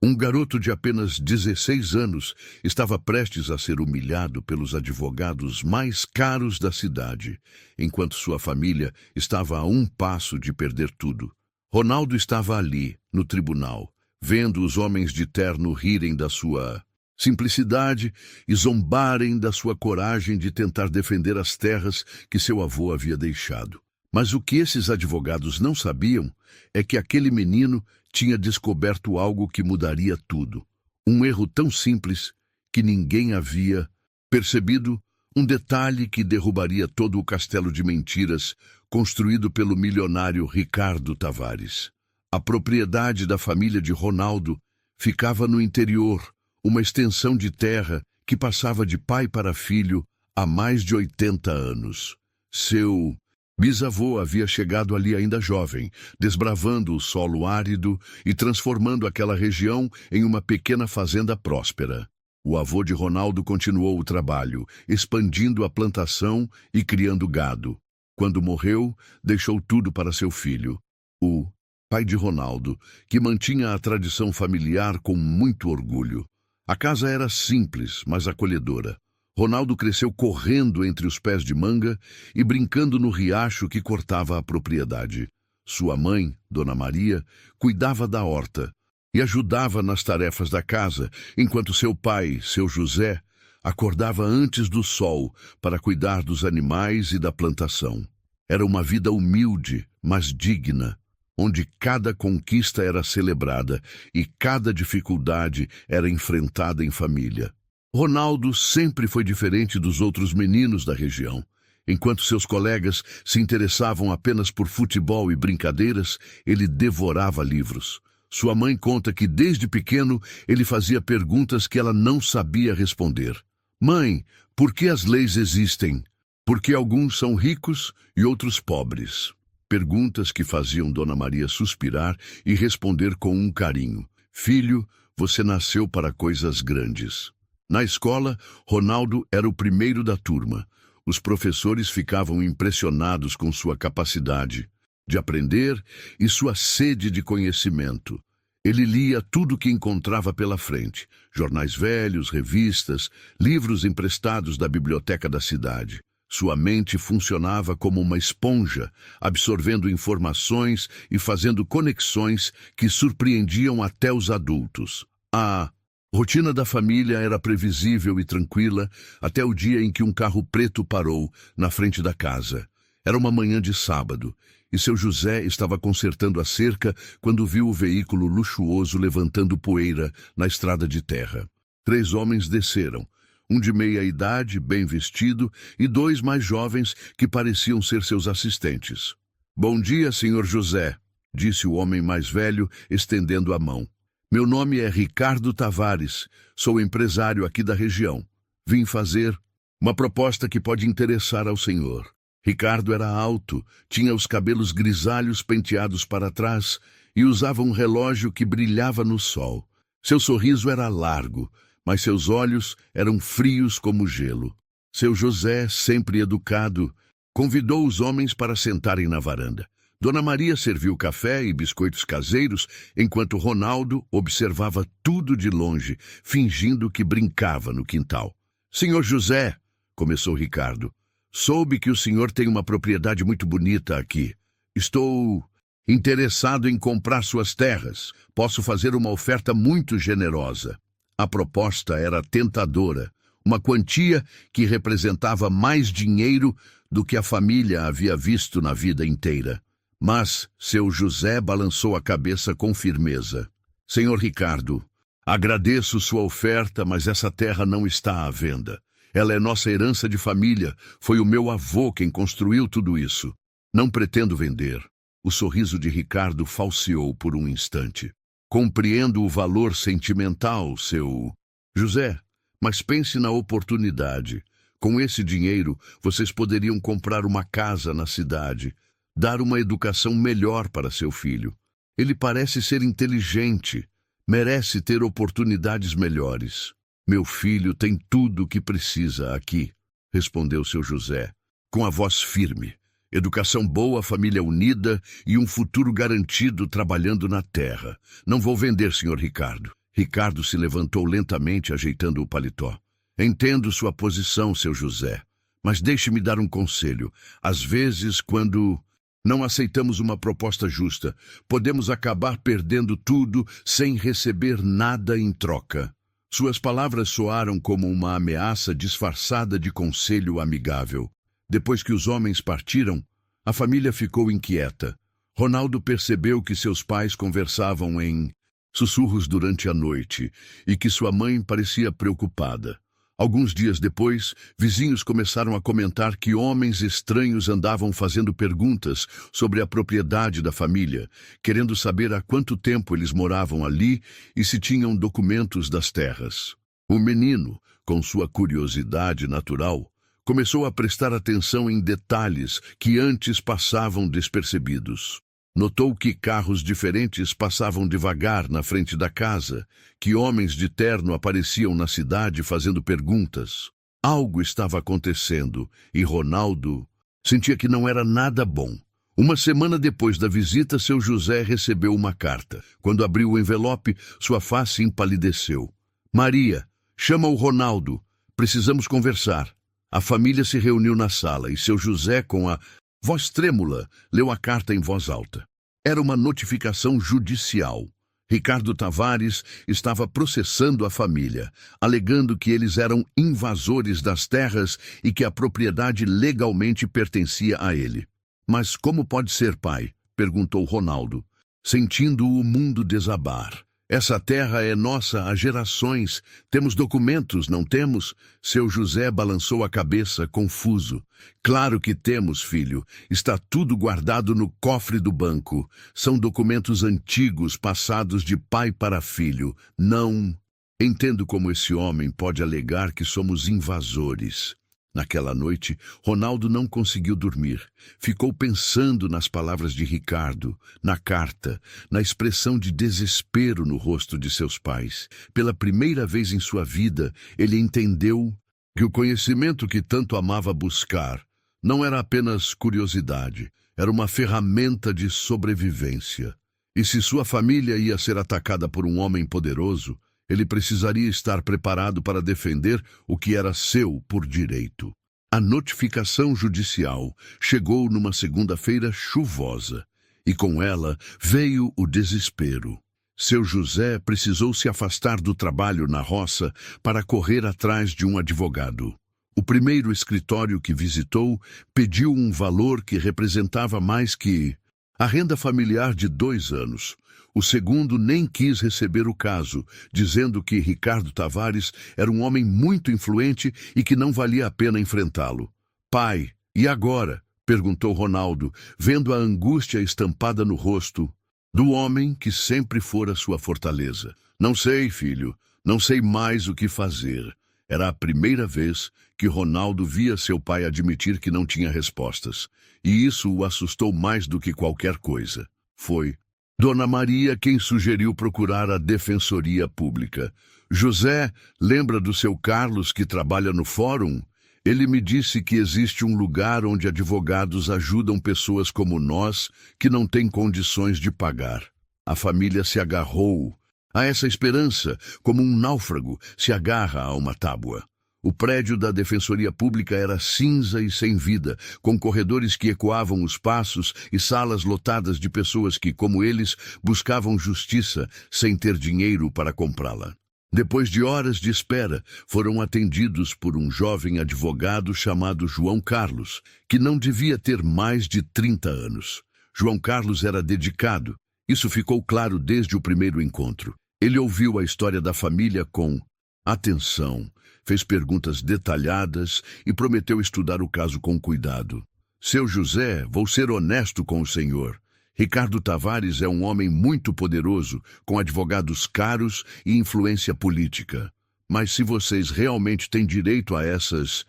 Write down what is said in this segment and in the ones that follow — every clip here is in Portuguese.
Um garoto de apenas 16 anos estava prestes a ser humilhado pelos advogados mais caros da cidade, enquanto sua família estava a um passo de perder tudo. Ronaldo estava ali, no tribunal, vendo os homens de terno rirem da sua simplicidade e zombarem da sua coragem de tentar defender as terras que seu avô havia deixado. Mas o que esses advogados não sabiam é que aquele menino tinha descoberto algo que mudaria tudo. Um erro tão simples que ninguém havia percebido, um detalhe que derrubaria todo o castelo de mentiras construído pelo milionário Ricardo Tavares. A propriedade da família de Ronaldo ficava no interior, uma extensão de terra que passava de pai para filho há mais de 80 anos. Seu bisavô havia chegado ali ainda jovem, desbravando o solo árido e transformando aquela região em uma pequena fazenda próspera. O avô de Ronaldo continuou o trabalho, expandindo a plantação e criando gado. Quando morreu, deixou tudo para seu filho, o pai de Ronaldo, que mantinha a tradição familiar com muito orgulho. A casa era simples, mas acolhedora. Ronaldo cresceu correndo entre os pés de manga e brincando no riacho que cortava a propriedade. Sua mãe, Dona Maria, cuidava da horta e ajudava nas tarefas da casa, enquanto seu pai, seu José, acordava antes do sol para cuidar dos animais e da plantação. Era uma vida humilde, mas digna, onde cada conquista era celebrada e cada dificuldade era enfrentada em família. Ronaldo sempre foi diferente dos outros meninos da região. Enquanto seus colegas se interessavam apenas por futebol e brincadeiras, ele devorava livros. Sua mãe conta que desde pequeno ele fazia perguntas que ela não sabia responder. Mãe, por que as leis existem? Por que alguns são ricos e outros pobres? Perguntas que faziam Dona Maria suspirar e responder com um carinho. Filho, você nasceu para coisas grandes. Na escola, Ronaldo era o primeiro da turma. Os professores ficavam impressionados com sua capacidade de aprender e sua sede de conhecimento. Ele lia tudo o que encontrava pela frente: jornais velhos, revistas, livros emprestados da biblioteca da cidade. Sua mente funcionava como uma esponja, absorvendo informações e fazendo conexões que surpreendiam até os adultos. A rotina da família era previsível e tranquila até o dia em que um carro preto parou na frente da casa. Era uma manhã de sábado, e seu José estava consertando a cerca quando viu o veículo luxuoso levantando poeira na estrada de terra. 3 homens desceram, um de meia idade, bem vestido, e 2 mais jovens que pareciam ser seus assistentes. Bom dia, senhor José, disse o homem mais velho, estendendo a mão. Meu nome é Ricardo Tavares, sou empresário aqui da região. Vim fazer uma proposta que pode interessar ao senhor. Ricardo era alto, tinha os cabelos grisalhos penteados para trás e usava um relógio que brilhava no sol. Seu sorriso era largo, mas seus olhos eram frios como gelo. Seu José, sempre educado, convidou os homens para sentarem na varanda. Dona Maria serviu café e biscoitos caseiros, enquanto Ronaldo observava tudo de longe, fingindo que brincava no quintal. Senhor José, começou Ricardo, soube que o senhor tem uma propriedade muito bonita aqui. Estou interessado em comprar suas terras. Posso fazer uma oferta muito generosa. A proposta era tentadora, uma quantia que representava mais dinheiro do que a família havia visto na vida inteira. Mas seu José balançou a cabeça com firmeza. Senhor Ricardo, agradeço sua oferta, mas essa terra não está à venda. Ela é nossa herança de família. Foi o meu avô quem construiu tudo isso. Não pretendo vender. O sorriso de Ricardo falseou por um instante. Compreendo o valor sentimental, seu José, mas pense na oportunidade. Com esse dinheiro, vocês poderiam comprar uma casa na cidade, dar uma educação melhor para seu filho. Ele parece ser inteligente, merece ter oportunidades melhores. Meu filho tem tudo o que precisa aqui, respondeu seu José, com a voz firme. Educação boa, família unida e um futuro garantido trabalhando na terra. Não vou vender, senhor Ricardo. Ricardo se levantou lentamente, ajeitando o paletó. Entendo sua posição, seu José, mas deixe-me dar um conselho. Às vezes, quando não aceitamos uma proposta justa, podemos acabar perdendo tudo sem receber nada em troca. Suas palavras soaram como uma ameaça disfarçada de conselho amigável. Depois que os homens partiram, a família ficou inquieta. Ronaldo percebeu que seus pais conversavam em sussurros durante a noite e que sua mãe parecia preocupada. Alguns dias depois, vizinhos começaram a comentar que homens estranhos andavam fazendo perguntas sobre a propriedade da família, querendo saber há quanto tempo eles moravam ali e se tinham documentos das terras. O menino, com sua curiosidade natural, começou a prestar atenção em detalhes que antes passavam despercebidos. Notou que carros diferentes passavam devagar na frente da casa, que homens de terno apareciam na cidade fazendo perguntas. Algo estava acontecendo e Ronaldo sentia que não era nada bom. Uma semana depois da visita, seu José recebeu uma carta. Quando abriu o envelope, sua face empalideceu. Maria, chama o Ronaldo. Precisamos conversar. A família se reuniu na sala e seu José, com a voz trêmula, leu a carta em voz alta. Era uma notificação judicial. Ricardo Tavares estava processando a família, alegando que eles eram invasores das terras e que a propriedade legalmente pertencia a ele. Mas como pode ser, pai? Perguntou Ronaldo, sentindo o mundo desabar. Essa terra é nossa há gerações. Temos documentos, não temos? Seu José balançou a cabeça, confuso. Claro que temos, filho. Está tudo guardado no cofre do banco. São documentos antigos, passados de pai para filho. Não. Entendo como esse homem pode alegar que somos invasores. Naquela noite, Ronaldo não conseguiu dormir. Ficou pensando nas palavras de Ricardo, na carta, na expressão de desespero no rosto de seus pais. Pela primeira vez em sua vida, ele entendeu que o conhecimento que tanto amava buscar não era apenas curiosidade, era uma ferramenta de sobrevivência. E se sua família ia ser atacada por um homem poderoso, ele precisaria estar preparado para defender o que era seu por direito. A notificação judicial chegou numa segunda-feira chuvosa, e com ela veio o desespero. Seu José precisou se afastar do trabalho na roça para correr atrás de um advogado. O primeiro escritório que visitou pediu um valor que representava mais que a renda familiar de 2 anos. O segundo nem quis receber o caso, dizendo que Ricardo Tavares era um homem muito influente e que não valia a pena enfrentá-lo. Pai, e agora? Perguntou Ronaldo, vendo a angústia estampada no rosto do homem que sempre fora sua fortaleza. Não sei, filho, não sei mais o que fazer. Era a primeira vez que Ronaldo via seu pai admitir que não tinha respostas, e isso o assustou mais do que qualquer coisa. Foi Dona Maria quem sugeriu procurar a Defensoria Pública. José, lembra do seu Carlos que trabalha no fórum? Ele me disse que existe um lugar onde advogados ajudam pessoas como nós que não têm condições de pagar. A família se agarrou a essa esperança como um náufrago se agarra a uma tábua. O prédio da Defensoria Pública era cinza e sem vida, com corredores que ecoavam os passos e salas lotadas de pessoas que, como eles, buscavam justiça sem ter dinheiro para comprá-la. Depois de horas de espera, foram atendidos por um jovem advogado chamado João Carlos, que não devia ter mais de 30 anos. João Carlos era dedicado. Isso ficou claro desde o primeiro encontro. Ele ouviu a história da família com atenção, fez perguntas detalhadas e prometeu estudar o caso com cuidado. Seu José, vou ser honesto com o senhor. Ricardo Tavares é um homem muito poderoso, com advogados caros e influência política. Mas se vocês realmente têm direito a essas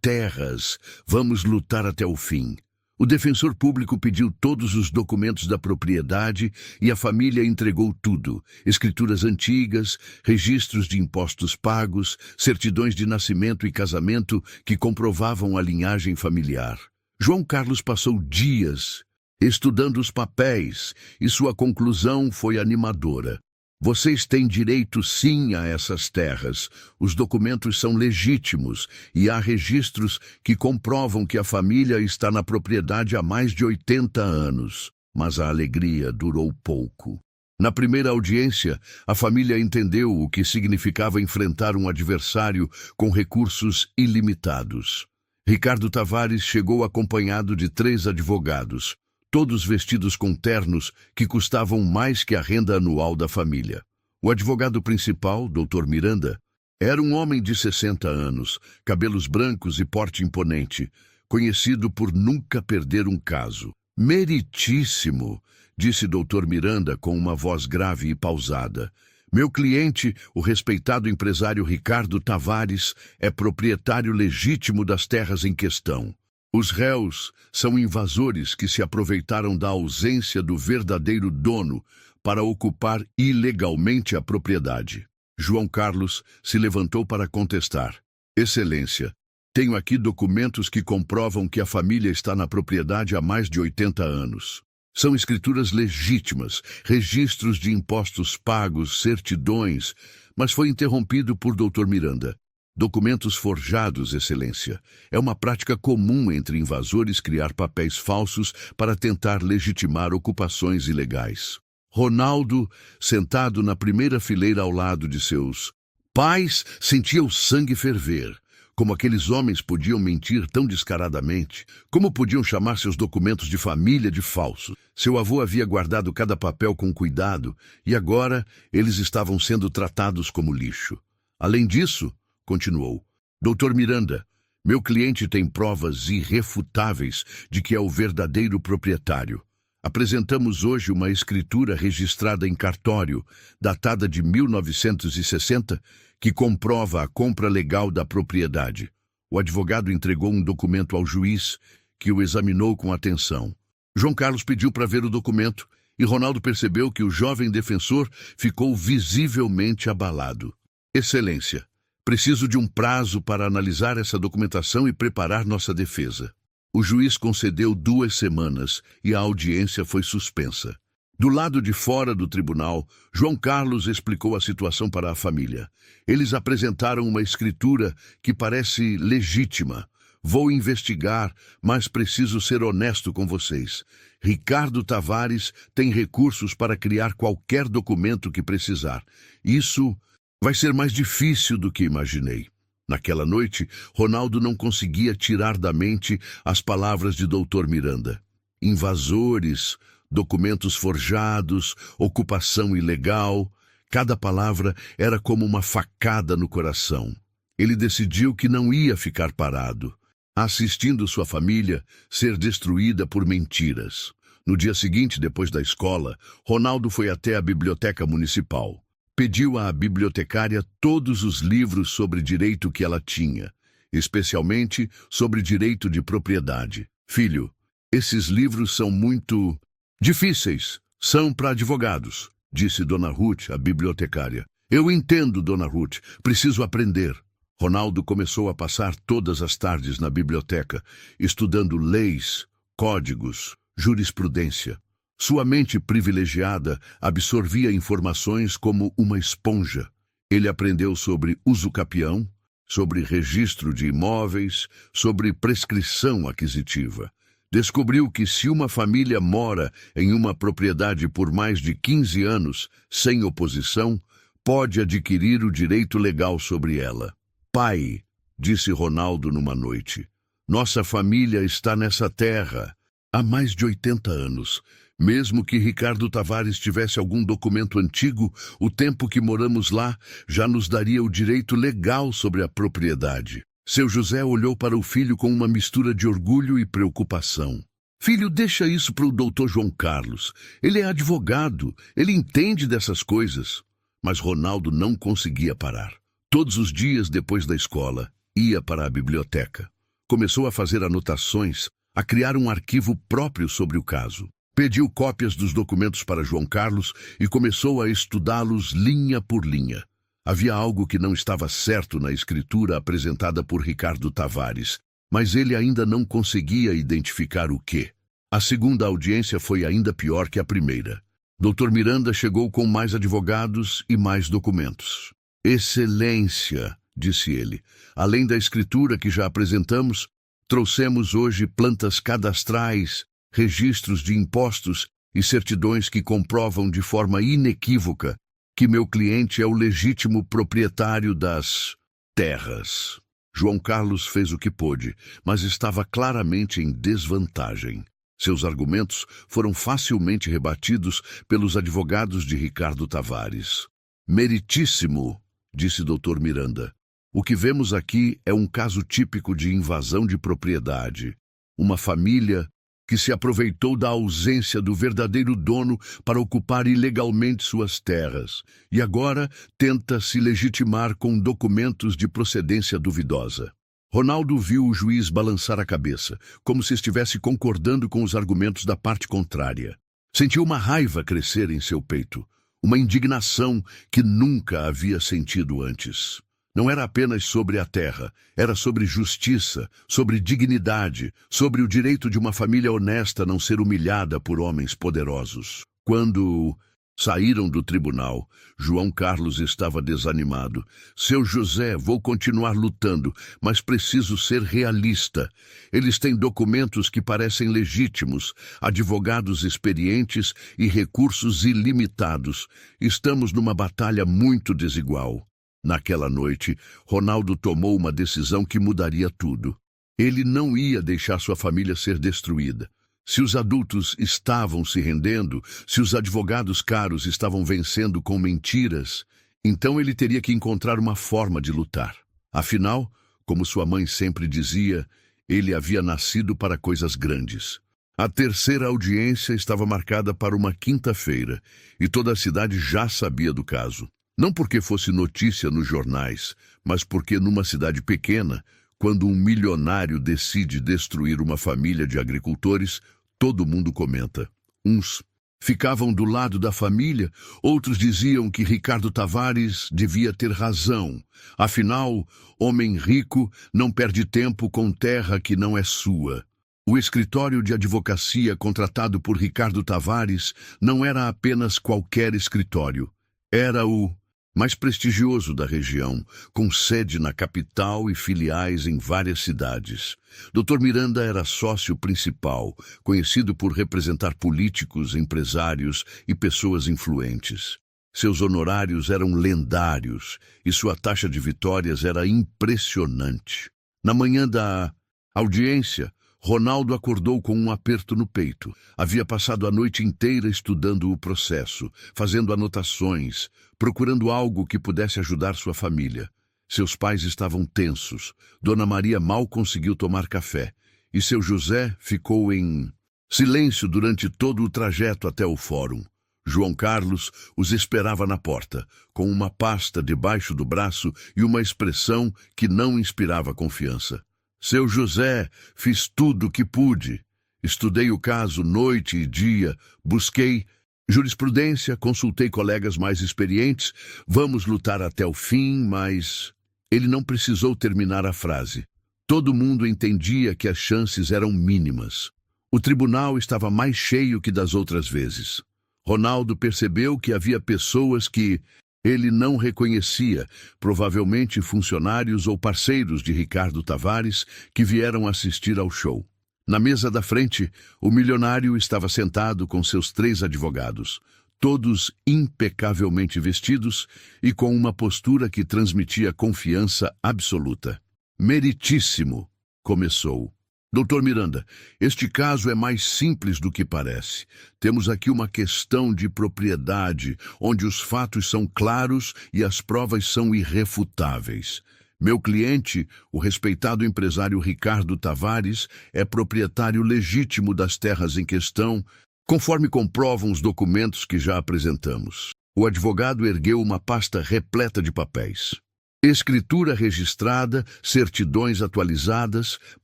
terras, vamos lutar até o fim. O defensor público pediu todos os documentos da propriedade e a família entregou tudo: escrituras antigas, registros de impostos pagos, certidões de nascimento e casamento que comprovavam a linhagem familiar. João Carlos passou dias estudando os papéis e sua conclusão foi animadora. Vocês têm direito sim a essas terras. Os documentos são legítimos e há registros que comprovam que a família está na propriedade há mais de 80 anos. Mas a alegria durou pouco. Na primeira audiência, a família entendeu o que significava enfrentar um adversário com recursos ilimitados. Ricardo Tavares chegou acompanhado de 3 advogados, todos vestidos com ternos que custavam mais que a renda anual da família. O advogado principal, Dr. Miranda, era um homem de 60 anos, cabelos brancos e porte imponente, conhecido por nunca perder um caso. Meritíssimo, disse Dr. Miranda com uma voz grave e pausada. Meu cliente, o respeitado empresário Ricardo Tavares, é proprietário legítimo das terras em questão. Os réus são invasores que se aproveitaram da ausência do verdadeiro dono para ocupar ilegalmente a propriedade. João Carlos se levantou para contestar. Excelência, tenho aqui documentos que comprovam que a família está na propriedade há mais de 80 anos. São escrituras legítimas, registros de impostos pagos, certidões, mas foi interrompido por Dr. Miranda. Documentos forjados, Excelência. É uma prática comum entre invasores criar papéis falsos para tentar legitimar ocupações ilegais. Ronaldo, sentado na primeira fileira ao lado de seus pais, sentia o sangue ferver. Como aqueles homens podiam mentir tão descaradamente? Como podiam chamar seus documentos de família de falsos? Seu avô havia guardado cada papel com cuidado e agora eles estavam sendo tratados como lixo. Além disso, continuou, Dr. Miranda, meu cliente tem provas irrefutáveis de que é o verdadeiro proprietário. Apresentamos hoje uma escritura registrada em cartório, datada de 1960, que comprova a compra legal da propriedade. O advogado entregou um documento ao juiz, que o examinou com atenção. João Carlos pediu para ver o documento e Ronaldo percebeu que o jovem defensor ficou visivelmente abalado. Excelência, preciso de um prazo para analisar essa documentação e preparar nossa defesa. O juiz concedeu 2 semanas e a audiência foi suspensa. Do lado de fora do tribunal, João Carlos explicou a situação para a família. Eles apresentaram uma escritura que parece legítima. Vou investigar, mas preciso ser honesto com vocês. Ricardo Tavares tem recursos para criar qualquer documento que precisar. Isso vai ser mais difícil do que imaginei. Naquela noite, Ronaldo não conseguia tirar da mente as palavras de Dr. Miranda. Invasores, documentos forjados, ocupação ilegal. Cada palavra era como uma facada no coração. Ele decidiu que não ia ficar parado, assistindo sua família ser destruída por mentiras. No dia seguinte, depois da escola, Ronaldo foi até a biblioteca municipal. Pediu à bibliotecária todos os livros sobre direito que ela tinha, especialmente sobre direito de propriedade. Filho, esses livros são muito difíceis. São para advogados, disse Dona Ruth, a bibliotecária. Eu entendo, Dona Ruth. Preciso aprender. Ronaldo começou a passar todas as tardes na biblioteca, estudando leis, códigos, jurisprudência. Sua mente privilegiada absorvia informações como uma esponja. Ele aprendeu sobre uso capião, sobre registro de imóveis, sobre prescrição aquisitiva. Descobriu que se uma família mora em uma propriedade por mais de 15 anos, sem oposição, pode adquirir o direito legal sobre ela. Pai, disse Ronaldo numa noite, nossa família está nessa terra há mais de 80 anos. Mesmo que Ricardo Tavares tivesse algum documento antigo, o tempo que moramos lá já nos daria o direito legal sobre a propriedade. Seu José olhou para o filho com uma mistura de orgulho e preocupação. Filho, deixa isso para o doutor João Carlos. Ele é advogado, ele entende dessas coisas. Mas Ronaldo não conseguia parar. Todos os dias depois da escola, ia para a biblioteca. Começou a fazer anotações, a criar um arquivo próprio sobre o caso. Pediu cópias dos documentos para João Carlos e começou a estudá-los linha por linha. Havia algo que não estava certo na escritura apresentada por Ricardo Tavares, mas ele ainda não conseguia identificar o quê. A segunda audiência foi ainda pior que a primeira. Dr. Miranda chegou com mais advogados e mais documentos. Excelência, disse ele. Além da escritura que já apresentamos, trouxemos hoje plantas cadastrais, registros de impostos e certidões que comprovam de forma inequívoca que meu cliente é o legítimo proprietário das terras. João Carlos fez o que pôde, mas estava claramente em desvantagem. Seus argumentos foram facilmente rebatidos pelos advogados de Ricardo Tavares. Meritíssimo, disse Dr. Miranda. O que vemos aqui é um caso típico de invasão de propriedade. Uma família que se aproveitou da ausência do verdadeiro dono para ocupar ilegalmente suas terras e agora tenta se legitimar com documentos de procedência duvidosa. Ronaldo viu o juiz balançar a cabeça, como se estivesse concordando com os argumentos da parte contrária. Sentiu uma raiva crescer em seu peito, uma indignação que nunca havia sentido antes. Não era apenas sobre a terra, era sobre justiça, sobre dignidade, sobre o direito de uma família honesta não ser humilhada por homens poderosos. Quando saíram do tribunal, João Carlos estava desanimado. Seu José, vou continuar lutando, mas preciso ser realista. Eles têm documentos que parecem legítimos, advogados experientes e recursos ilimitados. Estamos numa batalha muito desigual. Naquela noite, Ronaldo tomou uma decisão que mudaria tudo. Ele não ia deixar sua família ser destruída. Se os adultos estavam se rendendo, se os advogados caros estavam vencendo com mentiras, então ele teria que encontrar uma forma de lutar. Afinal, como sua mãe sempre dizia, ele havia nascido para coisas grandes. A terceira audiência estava marcada para uma quinta-feira, e toda a cidade já sabia do caso. Não porque fosse notícia nos jornais, mas porque numa cidade pequena, quando um milionário decide destruir uma família de agricultores, todo mundo comenta. Uns ficavam do lado da família, outros diziam que Ricardo Tavares devia ter razão. Afinal, homem rico não perde tempo com terra que não é sua. O escritório de advocacia contratado por Ricardo Tavares não era apenas qualquer escritório. Era o mais prestigioso da região, com sede na capital e filiais em várias cidades. Dr. Miranda era sócio principal, conhecido por representar políticos, empresários e pessoas influentes. Seus honorários eram lendários e sua taxa de vitórias era impressionante. Na manhã da audiência, Ronaldo acordou com um aperto no peito. Havia passado a noite inteira estudando o processo, fazendo anotações, procurando algo que pudesse ajudar sua família. Seus pais estavam tensos. Dona Maria mal conseguiu tomar café. E seu José ficou em silêncio durante todo o trajeto até o fórum. João Carlos os esperava na porta, com uma pasta debaixo do braço e uma expressão que não inspirava confiança. Seu José, fiz tudo o que pude. Estudei o caso noite e dia, busquei jurisprudência, consultei colegas mais experientes, vamos lutar até o fim, mas ele não precisou terminar a frase. Todo mundo entendia que as chances eram mínimas. O tribunal estava mais cheio que das outras vezes. Ronaldo percebeu que havia pessoas que ele não reconhecia, provavelmente funcionários ou parceiros de Ricardo Tavares, que vieram assistir ao show. Na mesa da frente, o milionário estava sentado com seus 3 advogados, todos impecavelmente vestidos e com uma postura que transmitia confiança absoluta. Meritíssimo, começou. Dr. Miranda, este caso é mais simples do que parece. Temos aqui uma questão de propriedade, onde os fatos são claros e as provas são irrefutáveis. Meu cliente, o respeitado empresário Ricardo Tavares, é proprietário legítimo das terras em questão, conforme comprovam os documentos que já apresentamos. O advogado ergueu uma pasta repleta de papéis. Escritura registrada, certidões atualizadas,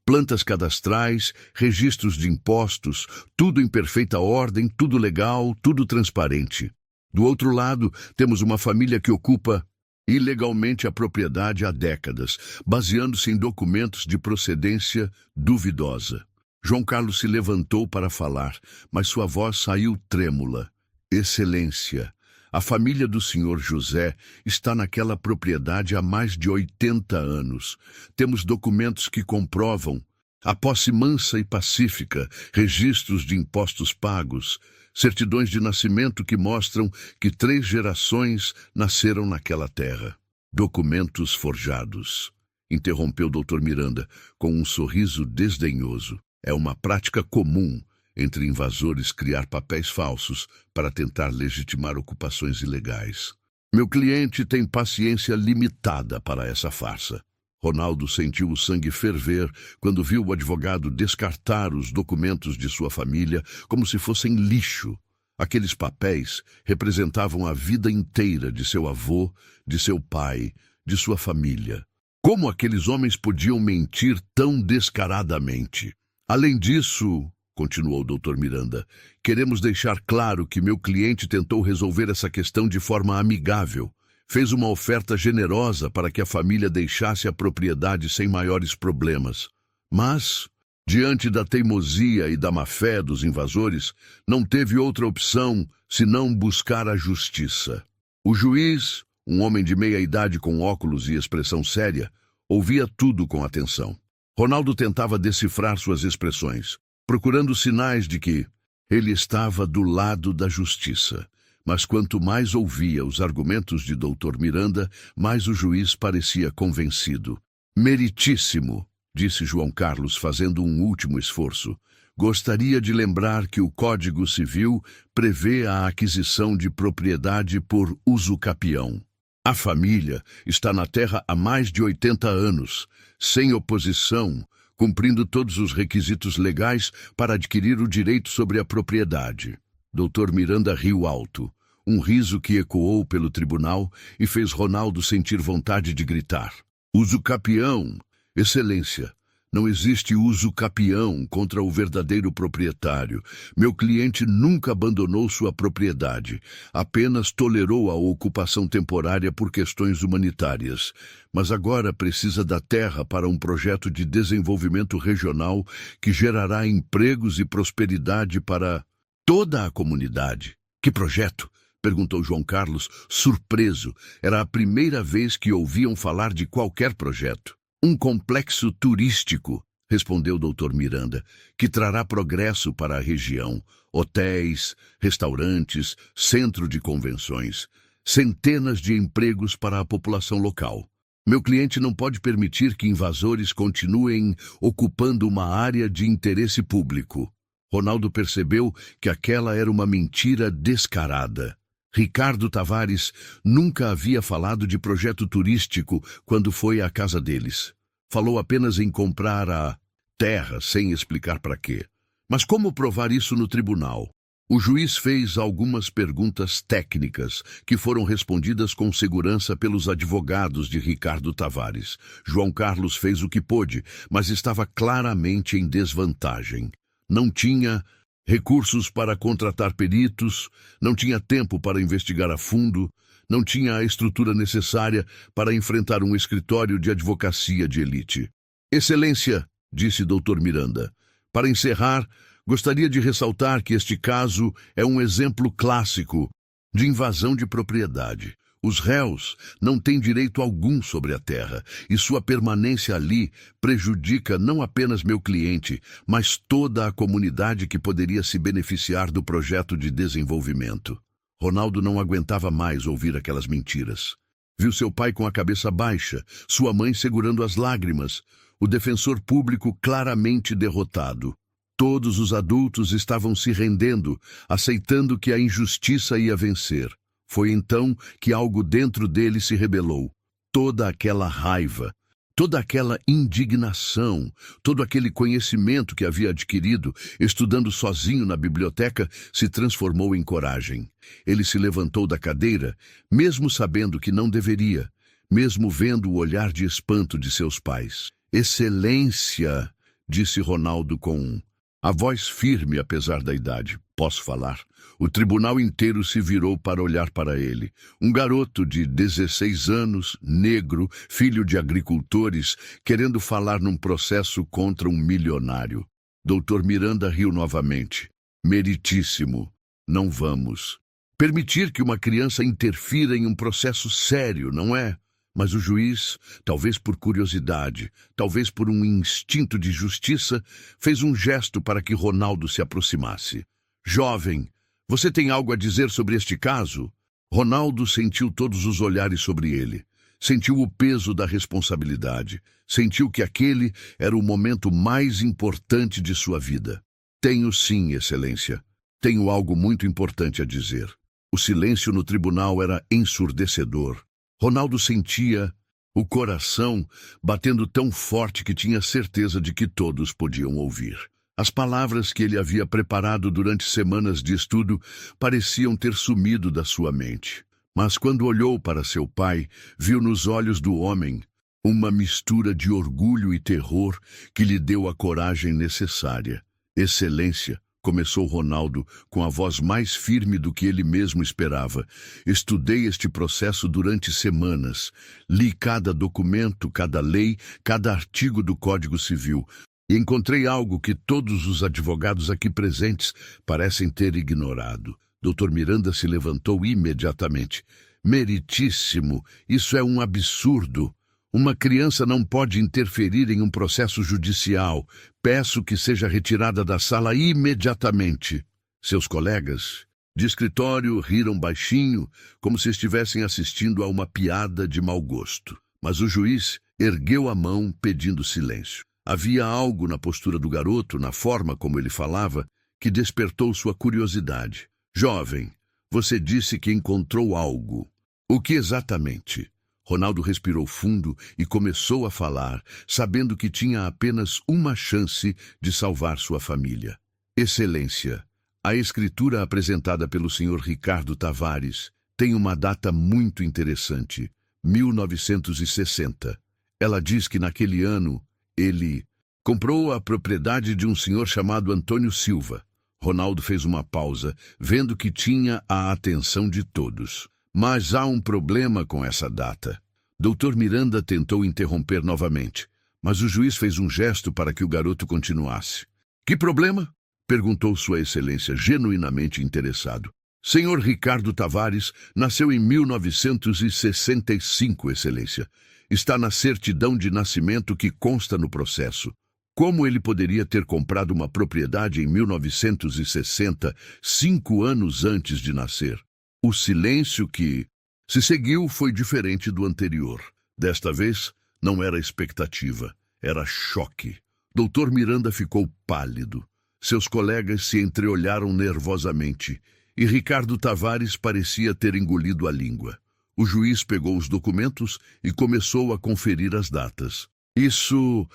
plantas cadastrais, registros de impostos, tudo em perfeita ordem, tudo legal, tudo transparente. Do outro lado, temos uma família que ocupa ilegalmente a propriedade há décadas, baseando-se em documentos de procedência duvidosa. João Carlos se levantou para falar, mas sua voz saiu trêmula. Excelência, a família do senhor José está naquela propriedade há mais de 80 anos. Temos documentos que comprovam a posse mansa e pacífica, registros de impostos pagos, certidões de nascimento que mostram que 3 gerações nasceram naquela terra. Documentos forjados, interrompeu Dr. Miranda com um sorriso desdenhoso. É uma prática comum entre invasores criar papéis falsos para tentar legitimar ocupações ilegais. Meu cliente tem paciência limitada para essa farsa. Ronaldo sentiu o sangue ferver quando viu o advogado descartar os documentos de sua família como se fossem lixo. Aqueles papéis representavam a vida inteira de seu avô, de seu pai, de sua família. Como aqueles homens podiam mentir tão descaradamente? Além disso, continuou o Dr. Miranda, queremos deixar claro que meu cliente tentou resolver essa questão de forma amigável. Fez uma oferta generosa para que a família deixasse a propriedade sem maiores problemas. Mas, diante da teimosia e da má-fé dos invasores, não teve outra opção senão buscar a justiça. O juiz, um homem de meia idade com óculos e expressão séria, ouvia tudo com atenção. Ronaldo tentava decifrar suas expressões, procurando sinais de que ele estava do lado da justiça. Mas quanto mais ouvia os argumentos de Dr. Miranda, mais o juiz parecia convencido. Meritíssimo, disse João Carlos, fazendo um último esforço. Gostaria de lembrar que o Código Civil prevê a aquisição de propriedade por uso capião. A família está na terra há mais de 80 anos, sem oposição, cumprindo todos os requisitos legais para adquirir o direito sobre a propriedade. Dr. Miranda riu alto, um riso que ecoou pelo tribunal e fez Ronaldo sentir vontade de gritar. Uso capião, excelência. Não existe uso capião contra o verdadeiro proprietário. Meu cliente nunca abandonou sua propriedade, apenas tolerou a ocupação temporária por questões humanitárias. Mas agora precisa da terra para um projeto de desenvolvimento regional que gerará empregos e prosperidade para toda a comunidade. Que projeto? Perguntou João Carlos, surpreso. Era a primeira vez que ouviam falar de qualquer projeto. Um complexo turístico, respondeu Dr. Miranda, que trará progresso para a região. Hotéis, restaurantes, centro de convenções, centenas de empregos para a população local. Meu cliente não pode permitir que invasores continuem ocupando uma área de interesse público. Ronaldo percebeu que aquela era uma mentira descarada. Ricardo Tavares nunca havia falado de projeto turístico quando foi à casa deles. Falou apenas em comprar a terra sem explicar para quê. Mas como provar isso no tribunal? O juiz fez algumas perguntas técnicas que foram respondidas com segurança pelos advogados de Ricardo Tavares. João Carlos fez o que pôde, mas estava claramente em desvantagem. Não tinha recursos para contratar peritos, não tinha tempo para investigar a fundo, não tinha a estrutura necessária para enfrentar um escritório de advocacia de elite. Excelência, disse Dr. Miranda, para encerrar, gostaria de ressaltar que este caso é um exemplo clássico de invasão de propriedade. Os réus não têm direito algum sobre a terra, e sua permanência ali prejudica não apenas meu cliente, mas toda a comunidade que poderia se beneficiar do projeto de desenvolvimento. Ronaldo não aguentava mais ouvir aquelas mentiras. Viu seu pai com a cabeça baixa, sua mãe segurando as lágrimas, o defensor público claramente derrotado. Todos os adultos estavam se rendendo, aceitando que a injustiça ia vencer. Foi então que algo dentro dele se rebelou. Toda aquela raiva, toda aquela indignação, todo aquele conhecimento que havia adquirido, estudando sozinho na biblioteca, se transformou em coragem. Ele se levantou da cadeira, mesmo sabendo que não deveria, mesmo vendo o olhar de espanto de seus pais. Excelência, disse Ronaldo com a voz firme apesar da idade. Posso falar? O tribunal inteiro se virou para olhar para ele. Um garoto de 16 anos, negro, filho de agricultores, querendo falar num processo contra um milionário. Dr. Miranda riu novamente. Meritíssimo. Não vamos. Permitir que uma criança interfira em um processo sério, não é? Mas o juiz, talvez por curiosidade, talvez por um instinto de justiça, fez um gesto para que Ronaldo se aproximasse. Jovem, você tem algo a dizer sobre este caso? Ronaldo sentiu todos os olhares sobre ele. Sentiu o peso da responsabilidade. Sentiu que aquele era o momento mais importante de sua vida. Tenho sim, Excelência. Tenho algo muito importante a dizer. O silêncio no tribunal era ensurdecedor. Ronaldo sentia o coração batendo tão forte que tinha certeza de que todos podiam ouvir. As palavras que ele havia preparado durante semanas de estudo pareciam ter sumido da sua mente. Mas quando olhou para seu pai, viu nos olhos do homem uma mistura de orgulho e terror que lhe deu a coragem necessária. Excelência, começou Ronaldo com a voz mais firme do que ele mesmo esperava. Estudei este processo durante semanas. Li cada documento, cada lei, cada artigo do Código Civil. E encontrei algo que todos os advogados aqui presentes parecem ter ignorado. Dr. Miranda se levantou imediatamente. Meritíssimo, isso é um absurdo. Uma criança não pode interferir em um processo judicial. Peço que seja retirada da sala imediatamente. Seus colegas de escritório riram baixinho, como se estivessem assistindo a uma piada de mau gosto. Mas o juiz ergueu a mão pedindo silêncio. Havia algo na postura do garoto, na forma como ele falava, que despertou sua curiosidade. Jovem, você disse que encontrou algo. O que exatamente? Ronaldo respirou fundo e começou a falar, sabendo que tinha apenas uma chance de salvar sua família. Excelência, a escritura apresentada pelo Sr. Ricardo Tavares tem uma data muito interessante, 1960. Ela diz que naquele ano ele comprou a propriedade de um senhor chamado Antônio Silva. Ronaldo fez uma pausa, vendo que tinha a atenção de todos. Mas há um problema com essa data. Dr. Miranda tentou interromper novamente, mas o juiz fez um gesto para que o garoto continuasse. Que problema? Perguntou Sua Excelência, genuinamente interessado. Senhor Ricardo Tavares nasceu em 1965, Excelência. Está na certidão de nascimento que consta no processo. Como ele poderia ter comprado uma propriedade em 1960, 5 anos antes de nascer? O silêncio que se seguiu foi diferente do anterior. Desta vez, não era expectativa, era choque. Dr. Miranda ficou pálido. Seus colegas se entreolharam nervosamente, e Ricardo Tavares parecia ter engolido a língua. O juiz pegou os documentos e começou a conferir as datas. Isso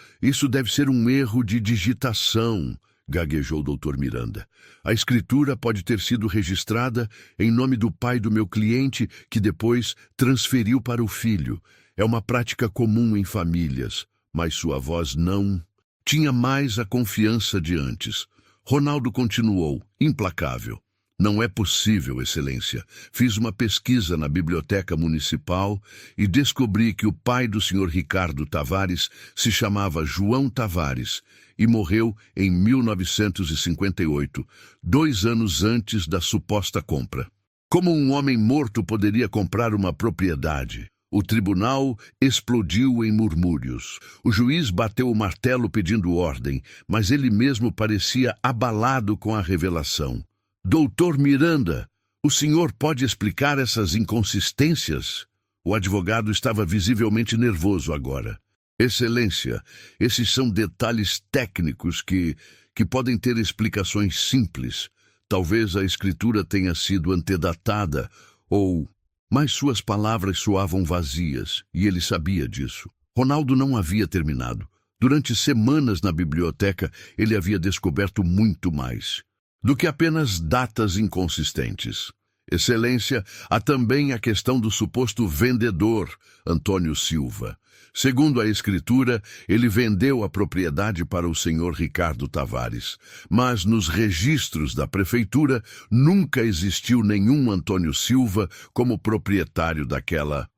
deve ser um erro de digitação, gaguejou o Dr. Miranda. A escritura pode ter sido registrada em nome do pai do meu cliente, que depois transferiu para o filho. É uma prática comum em famílias, mas sua voz não tinha mais a confiança de antes. Ronaldo continuou, implacável. Não é possível, Excelência. Fiz uma pesquisa na Biblioteca Municipal e descobri que o pai do Sr. Ricardo Tavares se chamava João Tavares e morreu em 1958, 2 anos antes da suposta compra. Como um homem morto poderia comprar uma propriedade? O tribunal explodiu em murmúrios. O juiz bateu o martelo pedindo ordem, mas ele mesmo parecia abalado com a revelação. Doutor Miranda, o senhor pode explicar essas inconsistências? O advogado estava visivelmente nervoso agora. Excelência, esses são detalhes técnicos que podem ter explicações simples. Talvez a escritura tenha sido antedatada mas suas palavras soavam vazias, e ele sabia disso. Ronaldo não havia terminado. Durante semanas na biblioteca, ele havia descoberto muito mais do que apenas datas inconsistentes. Excelência, há também a questão do suposto vendedor, Antônio Silva. Segundo a escritura, ele vendeu a propriedade para o senhor Ricardo Tavares, mas nos registros da prefeitura nunca existiu nenhum Antônio Silva como proprietário daquela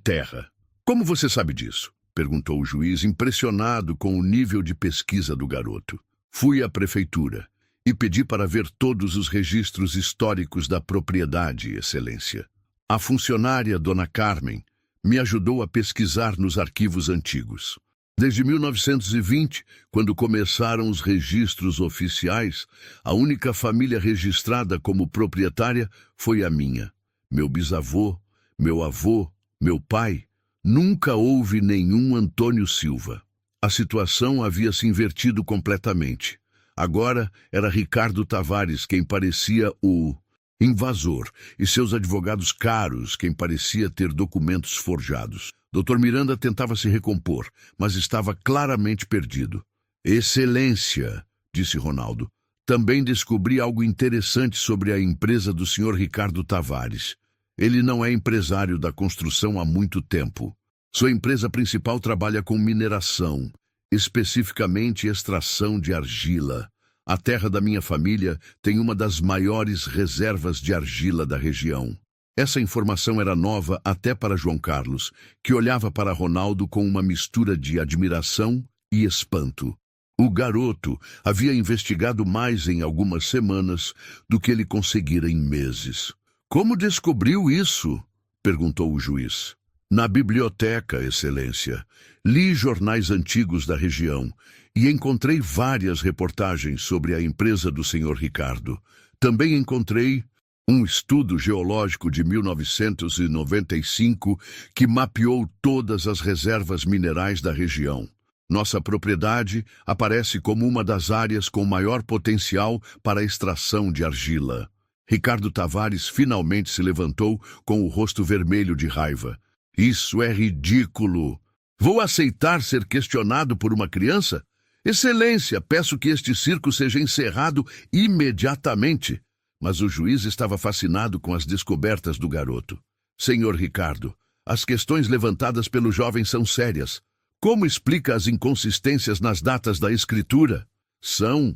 terra. Como você sabe disso? Perguntou o juiz, impressionado com o nível de pesquisa do garoto. Fui à prefeitura e pedi para ver todos os registros históricos da propriedade, Excelência. A funcionária, Dona Carmen, me ajudou a pesquisar nos arquivos antigos. Desde 1920, quando começaram os registros oficiais, a única família registrada como proprietária foi a minha. Meu bisavô, meu avô, meu pai, nunca houve nenhum Antônio Silva. A situação havia se invertido completamente. Agora era Ricardo Tavares quem parecia o invasor e seus advogados caros quem parecia ter documentos forjados. Dr. Miranda tentava se recompor, mas estava claramente perdido. Excelência, disse Ronaldo, também descobri algo interessante sobre a empresa do Sr. Ricardo Tavares. Ele não é empresário da construção há muito tempo. Sua empresa principal trabalha com mineração, especificamente extração de argila. A terra da minha família tem uma das maiores reservas de argila da região. Essa informação era nova até para João Carlos, que olhava para Ronaldo com uma mistura de admiração e espanto. O garoto havia investigado mais em algumas semanas do que ele conseguira em meses. Como descobriu isso? Perguntou o juiz. Na biblioteca, Excelência. Li jornais antigos da região e encontrei várias reportagens sobre a empresa do Sr. Ricardo. Também encontrei um estudo geológico de 1995 que mapeou todas as reservas minerais da região. Nossa propriedade aparece como uma das áreas com maior potencial para a extração de argila. Ricardo Tavares finalmente se levantou com o rosto vermelho de raiva. Isso é ridículo. Vou aceitar ser questionado por uma criança? Excelência, peço que este circo seja encerrado imediatamente. Mas o juiz estava fascinado com as descobertas do garoto. Senhor Ricardo, as questões levantadas pelo jovem são sérias. Como explica as inconsistências nas datas da escritura? São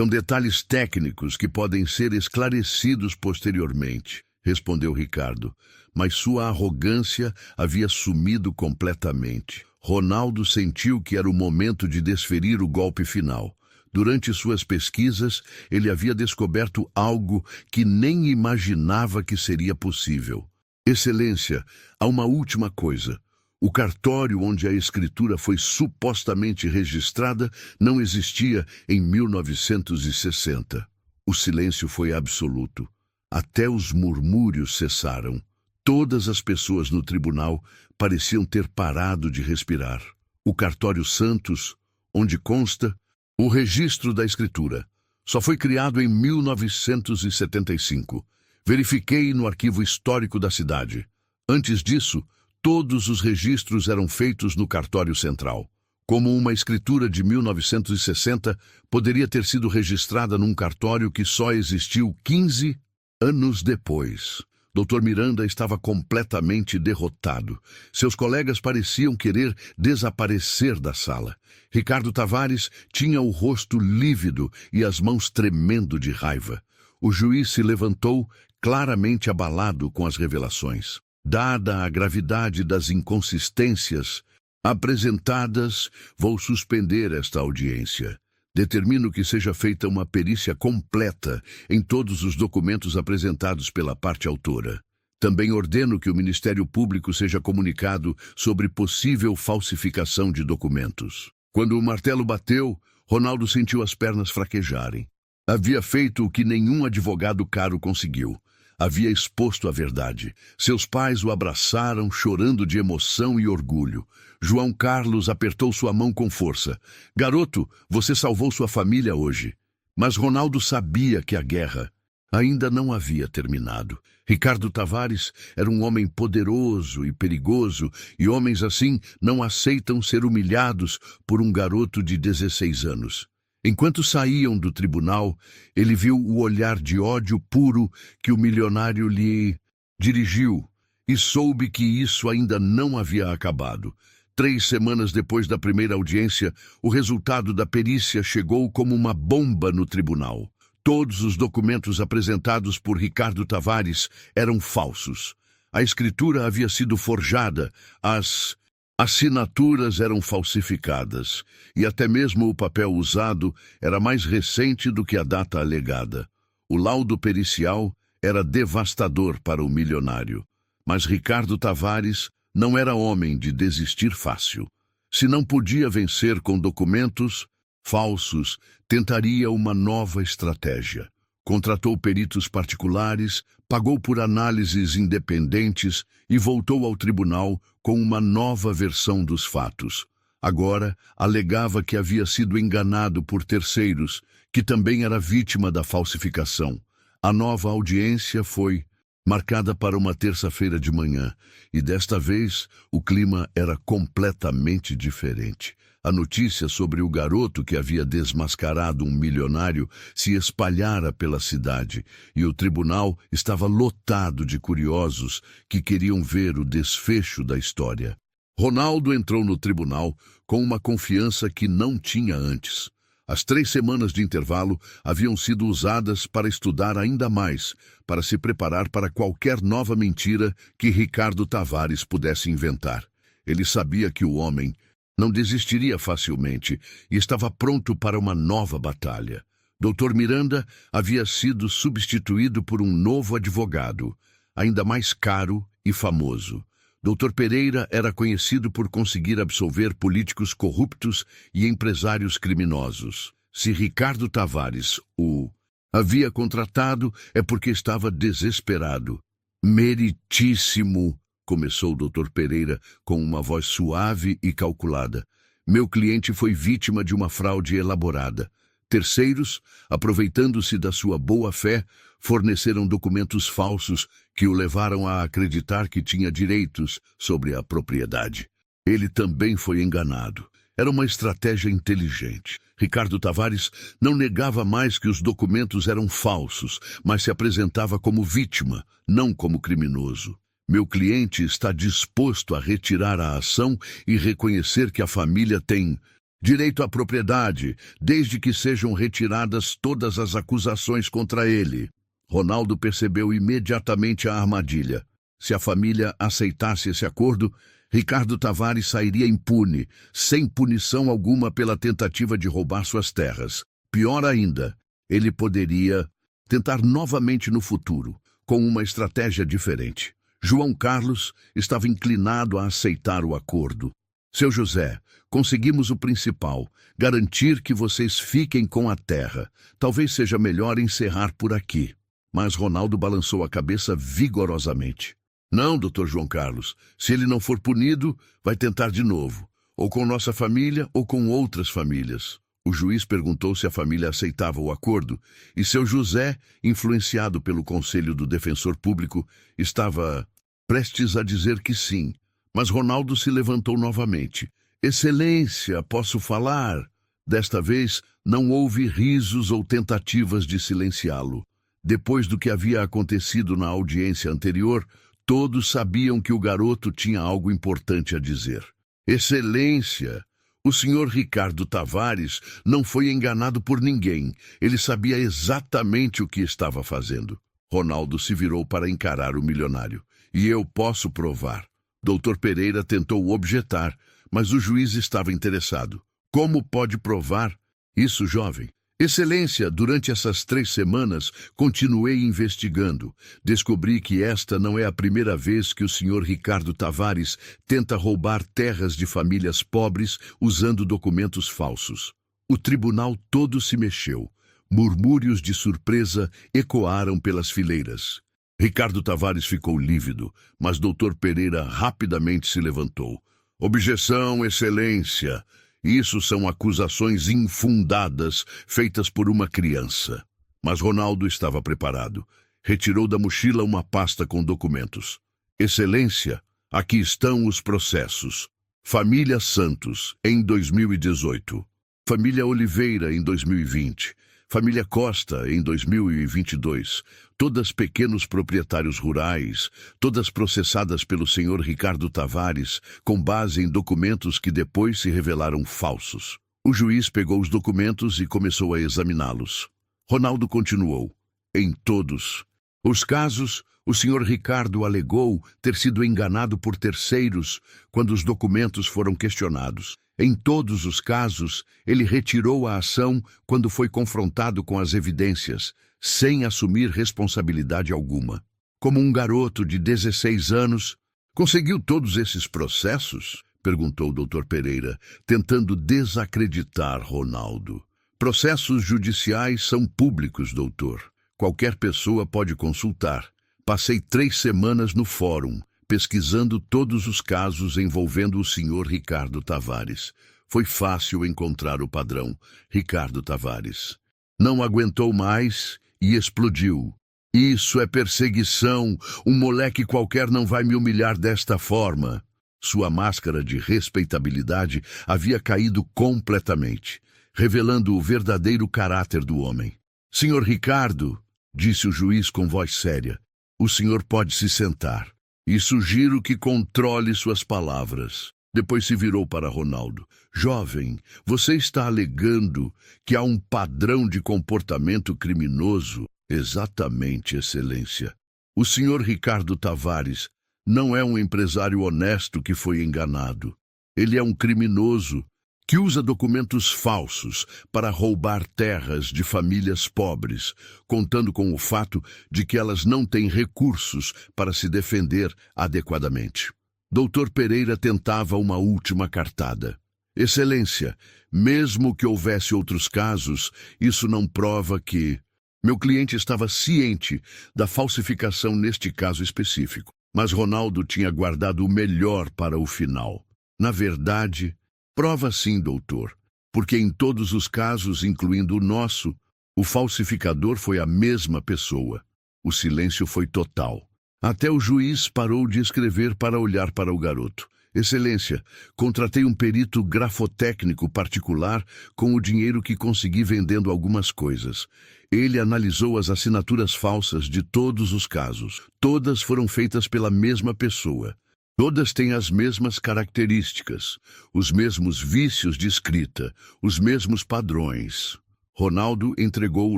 detalhes técnicos que podem ser esclarecidos posteriormente, respondeu Ricardo, mas sua arrogância havia sumido completamente. Ronaldo sentiu que era o momento de desferir o golpe final. Durante suas pesquisas, ele havia descoberto algo que nem imaginava que seria possível. Excelência, há uma última coisa. O cartório onde a escritura foi supostamente registrada não existia em 1960. O silêncio foi absoluto. Até os murmúrios cessaram. Todas as pessoas no tribunal pareciam ter parado de respirar. O cartório Santos, onde consta o registro da escritura, só foi criado em 1975. Verifiquei no arquivo histórico da cidade. Antes disso, todos os registros eram feitos no cartório central. Como uma escritura de 1960 poderia ter sido registrada num cartório que só existiu 15 anos depois. Dr. Miranda estava completamente derrotado. Seus colegas pareciam querer desaparecer da sala. Ricardo Tavares tinha o rosto lívido e as mãos tremendo de raiva. O juiz se levantou, claramente abalado com as revelações. Dada a gravidade das inconsistências apresentadas, vou suspender esta audiência. Determino que seja feita uma perícia completa em todos os documentos apresentados pela parte autora. Também ordeno que o Ministério Público seja comunicado sobre possível falsificação de documentos. Quando o martelo bateu, Ronaldo sentiu as pernas fraquejarem. Havia feito o que nenhum advogado caro conseguiu. Havia exposto a verdade. Seus pais o abraçaram, chorando de emoção e orgulho. João Carlos apertou sua mão com força. Garoto, você salvou sua família hoje. Mas Ronaldo sabia que a guerra ainda não havia terminado. Ricardo Tavares era um homem poderoso e perigoso, e homens assim não aceitam ser humilhados por um garoto de 16 anos. Enquanto saíam do tribunal, ele viu o olhar de ódio puro que o milionário lhe dirigiu e soube que isso ainda não havia acabado. 3 semanas depois da primeira audiência, o resultado da perícia chegou como uma bomba no tribunal. Todos os documentos apresentados por Ricardo Tavares eram falsos. A escritura havia sido forjada, as Assinaturas eram falsificadas, e até mesmo o papel usado era mais recente do que a data alegada. O laudo pericial era devastador para o milionário, mas Ricardo Tavares não era homem de desistir fácil. Se não podia vencer com documentos falsos, tentaria uma nova estratégia. Contratou peritos particulares, pagou por análises independentes e voltou ao tribunal com uma nova versão dos fatos. Agora, alegava que havia sido enganado por terceiros, que também era vítima da falsificação. A nova audiência foi marcada para uma terça-feira de manhã, e desta vez o clima era completamente diferente. A notícia sobre o garoto que havia desmascarado um milionário se espalhara pela cidade, e o tribunal estava lotado de curiosos que queriam ver o desfecho da história. Ronaldo entrou no tribunal com uma confiança que não tinha antes. As 3 semanas de intervalo haviam sido usadas para estudar ainda mais, para se preparar para qualquer nova mentira que Ricardo Tavares pudesse inventar. Ele sabia que o homem não desistiria facilmente e estava pronto para uma nova batalha. Dr. Miranda havia sido substituído por um novo advogado, ainda mais caro e famoso. Dr. Pereira era conhecido por conseguir absolver políticos corruptos e empresários criminosos. Se Ricardo Tavares o havia contratado, é porque estava desesperado. Meritíssimo, começou o Dr. Pereira com uma voz suave e calculada. Meu cliente foi vítima de uma fraude elaborada. Terceiros, aproveitando-se da sua boa-fé, forneceram documentos falsos que o levaram a acreditar que tinha direitos sobre a propriedade. Ele também foi enganado. Era uma estratégia inteligente. Ricardo Tavares não negava mais que os documentos eram falsos, mas se apresentava como vítima, não como criminoso. Meu cliente está disposto a retirar a ação e reconhecer que a família tem direito à propriedade, desde que sejam retiradas todas as acusações contra ele. Ronaldo percebeu imediatamente a armadilha. Se a família aceitasse esse acordo, Ricardo Tavares sairia impune, sem punição alguma pela tentativa de roubar suas terras. Pior ainda, ele poderia tentar novamente no futuro, com uma estratégia diferente. João Carlos estava inclinado a aceitar o acordo. Seu José, conseguimos o principal, garantir que vocês fiquem com a terra. Talvez seja melhor encerrar por aqui. Mas Ronaldo balançou a cabeça vigorosamente. Não, Dr. João Carlos, se ele não for punido, vai tentar de novo, ou com nossa família ou com outras famílias. O juiz perguntou se a família aceitava o acordo, e seu José, influenciado pelo conselho do defensor público, estava prestes a dizer que sim. Mas Ronaldo se levantou novamente. Excelência, posso falar? Desta vez, não houve risos ou tentativas de silenciá-lo. Depois do que havia acontecido na audiência anterior, todos sabiam que o garoto tinha algo importante a dizer. Excelência, o senhor Ricardo Tavares não foi enganado por ninguém. Ele sabia exatamente o que estava fazendo. Ronaldo se virou para encarar o milionário. E eu posso provar. Dr. Pereira tentou objetar, mas o juiz estava interessado. Como pode provar isso, jovem? Excelência, durante essas 3 semanas, continuei investigando. Descobri que esta não é a primeira vez que o senhor Ricardo Tavares tenta roubar terras de famílias pobres usando documentos falsos. O tribunal todo se mexeu. Murmúrios de surpresa ecoaram pelas fileiras. Ricardo Tavares ficou lívido, mas Dr. Pereira rapidamente se levantou. Objeção, excelência. Isso são acusações infundadas feitas por uma criança. Mas Ronaldo estava preparado. Retirou da mochila uma pasta com documentos. Excelência, aqui estão os processos. Família Santos, em 2018. Família Oliveira, em 2020. Família Costa, em 2022, todas pequenos proprietários rurais, todas processadas pelo senhor Ricardo Tavares, com base em documentos que depois se revelaram falsos. O juiz pegou os documentos e começou a examiná-los. Ronaldo continuou. Em todos os casos, O senhor Ricardo alegou ter sido enganado por terceiros quando os documentos foram questionados. Em todos os casos, ele retirou a ação quando foi confrontado com as evidências, sem assumir responsabilidade alguma. Como um garoto de 16 anos, conseguiu todos esses processos? Perguntou o Dr. Pereira, tentando desacreditar Ronaldo. Processos judiciais são públicos, doutor. Qualquer pessoa pode consultar. Passei 3 semanas no fórum, pesquisando todos os casos envolvendo o senhor Ricardo Tavares. Foi fácil encontrar o padrão, Ricardo Tavares. Não aguentou mais e explodiu. Isso é perseguição. Um moleque qualquer não vai me humilhar desta forma. Sua máscara de respeitabilidade havia caído completamente, revelando o verdadeiro caráter do homem. Senhor Ricardo, disse o juiz com voz séria, o senhor pode se sentar. E sugiro que controle suas palavras. Depois se virou para Ronaldo. Jovem, você está alegando que há um padrão de comportamento criminoso? Exatamente, excelência. O senhor Ricardo Tavares não é um empresário honesto que foi enganado. Ele é um criminoso que usa documentos falsos para roubar terras de famílias pobres, contando com o fato de que elas não têm recursos para se defender adequadamente. Dr. Pereira tentava uma última cartada. Excelência, mesmo que houvesse outros casos, isso não prova que... Meu cliente estava ciente da falsificação neste caso específico, mas Ronaldo tinha guardado o melhor para o final. Na verdade, prova sim, doutor, porque em todos os casos, incluindo o nosso, o falsificador foi a mesma pessoa. O silêncio foi total. Até o juiz parou de escrever para olhar para o garoto. Excelência, contratei um perito grafotécnico particular com o dinheiro que consegui vendendo algumas coisas. Ele analisou as assinaturas falsas de todos os casos. Todas foram feitas pela mesma pessoa. Todas têm as mesmas características, os mesmos vícios de escrita, os mesmos padrões. Ronaldo entregou o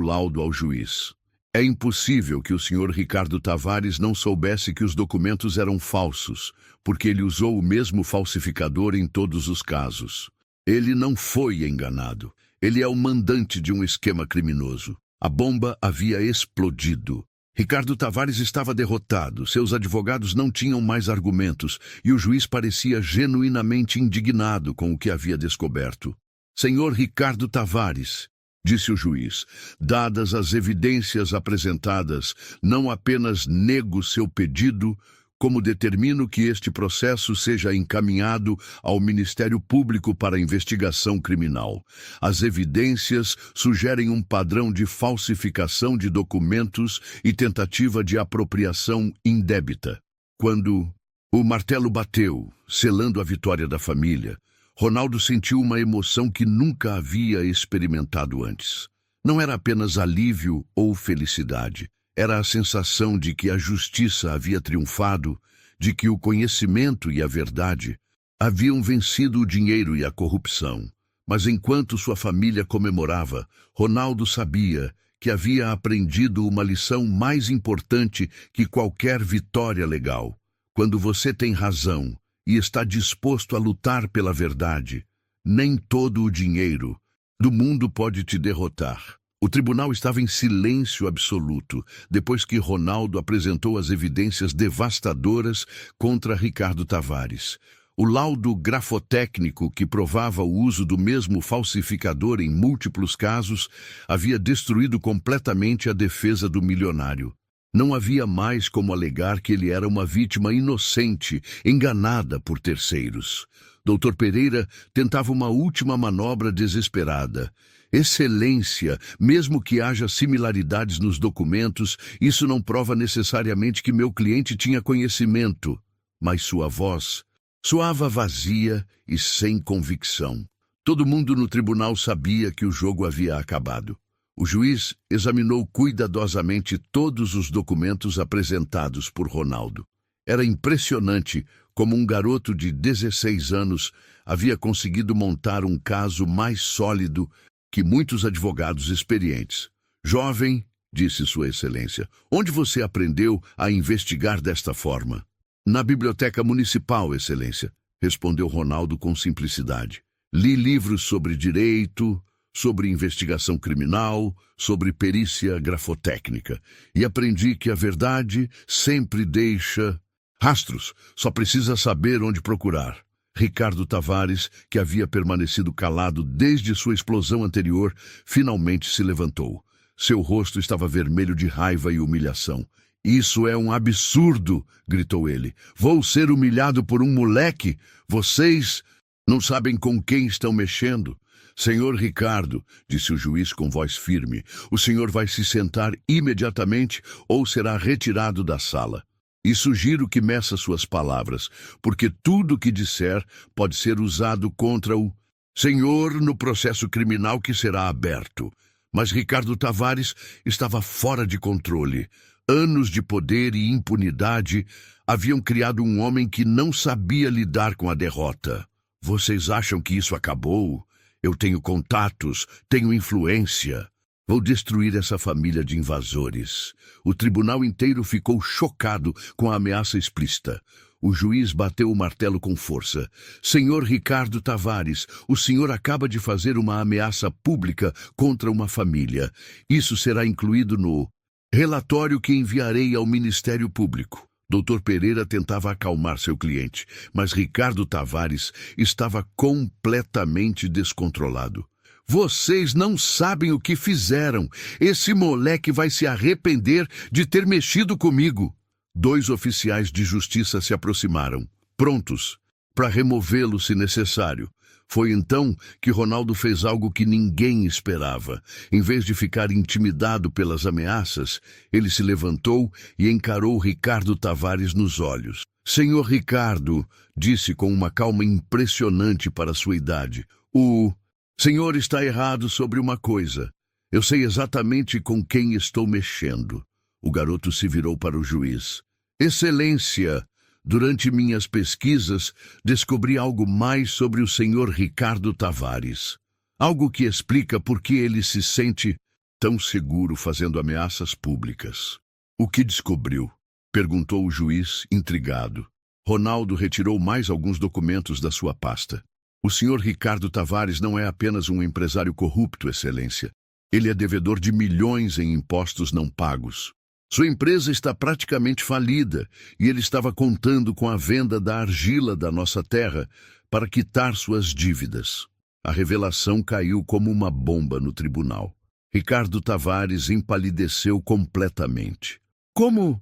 laudo ao juiz. É impossível que o senhor Ricardo Tavares não soubesse que os documentos eram falsos, porque ele usou o mesmo falsificador em todos os casos. Ele não foi enganado. Ele é o mandante de um esquema criminoso. A bomba havia explodido. Ricardo Tavares estava derrotado, seus advogados não tinham mais argumentos e o juiz parecia genuinamente indignado com o que havia descoberto. Senhor Ricardo Tavares, disse o juiz, dadas as evidências apresentadas, não apenas nego seu pedido, como determino que este processo seja encaminhado ao Ministério Público para investigação criminal. As evidências sugerem um padrão de falsificação de documentos e tentativa de apropriação indébita. Quando o martelo bateu, selando a vitória da família, Ronaldo sentiu uma emoção que nunca havia experimentado antes. Não era apenas alívio ou felicidade. Era a sensação de que a justiça havia triunfado, de que o conhecimento e a verdade haviam vencido o dinheiro e a corrupção. Mas enquanto sua família comemorava, Ronaldo sabia que havia aprendido uma lição mais importante que qualquer vitória legal. Quando você tem razão e está disposto a lutar pela verdade, nem todo o dinheiro do mundo pode te derrotar. O tribunal estava em silêncio absoluto depois que Ronaldo apresentou as evidências devastadoras contra Ricardo Tavares. O laudo grafotécnico que provava o uso do mesmo falsificador em múltiplos casos havia destruído completamente a defesa do milionário. Não havia mais como alegar que ele era uma vítima inocente, enganada por terceiros. Dr. Pereira tentava uma última manobra desesperada. Excelência, mesmo que haja similaridades nos documentos, isso não prova necessariamente que meu cliente tinha conhecimento. Mas sua voz soava vazia e sem convicção. Todo mundo no tribunal sabia que o jogo havia acabado. O juiz examinou cuidadosamente todos os documentos apresentados por Ronaldo. Era impressionante como um garoto de 16 anos havia conseguido montar um caso mais sólido que muitos advogados experientes. Jovem, disse Sua Excelência. Onde você aprendeu a investigar desta forma? Na biblioteca municipal, Excelência, respondeu Ronaldo com simplicidade. Li livros sobre direito, sobre investigação criminal, sobre perícia grafotécnica, e aprendi que a verdade sempre deixa rastros, só precisa saber onde procurar. Ricardo Tavares, que havia permanecido calado desde sua explosão anterior, finalmente se levantou. Seu rosto estava vermelho de raiva e humilhação. Isso é um absurdo, gritou ele. Vou ser humilhado por um moleque? Vocês não sabem com quem estão mexendo. Senhor Ricardo, disse o juiz com voz firme, o senhor vai se sentar imediatamente ou será retirado da sala. E sugiro que meça suas palavras, porque tudo o que disser pode ser usado contra o senhor no processo criminal que será aberto. Mas Ricardo Tavares estava fora de controle. Anos de poder e impunidade haviam criado um homem que não sabia lidar com a derrota. Vocês acham que isso acabou? Eu tenho contatos, tenho influência. Vou destruir essa família de invasores. O tribunal inteiro ficou chocado com a ameaça explícita. O juiz bateu o martelo com força. Senhor Ricardo Tavares, o senhor acaba de fazer uma ameaça pública contra uma família. Isso será incluído no relatório que enviarei ao Ministério Público. Dr. Pereira tentava acalmar seu cliente, mas Ricardo Tavares estava completamente descontrolado. Vocês não sabem o que fizeram. Esse moleque vai se arrepender de ter mexido comigo. 2 oficiais de justiça se aproximaram, prontos para removê-lo se necessário. Foi então que Ronaldo fez algo que ninguém esperava. Em vez de ficar intimidado pelas ameaças, ele se levantou e encarou Ricardo Tavares nos olhos. Senhor Ricardo, disse com uma calma impressionante para sua idade, o senhor está errado sobre uma coisa. Eu sei exatamente com quem estou mexendo. O garoto se virou para o juiz. Excelência, durante minhas pesquisas, descobri algo mais sobre o senhor Ricardo Tavares. Algo que explica por que ele se sente tão seguro fazendo ameaças públicas. O que descobriu? Perguntou o juiz, intrigado. Ronaldo retirou mais alguns documentos da sua pasta. O senhor Ricardo Tavares não é apenas um empresário corrupto, Excelência. Ele é devedor de milhões em impostos não pagos. Sua empresa está praticamente falida e ele estava contando com a venda da argila da nossa terra para quitar suas dívidas. A revelação caiu como uma bomba no tribunal. Ricardo Tavares empalideceu completamente. Como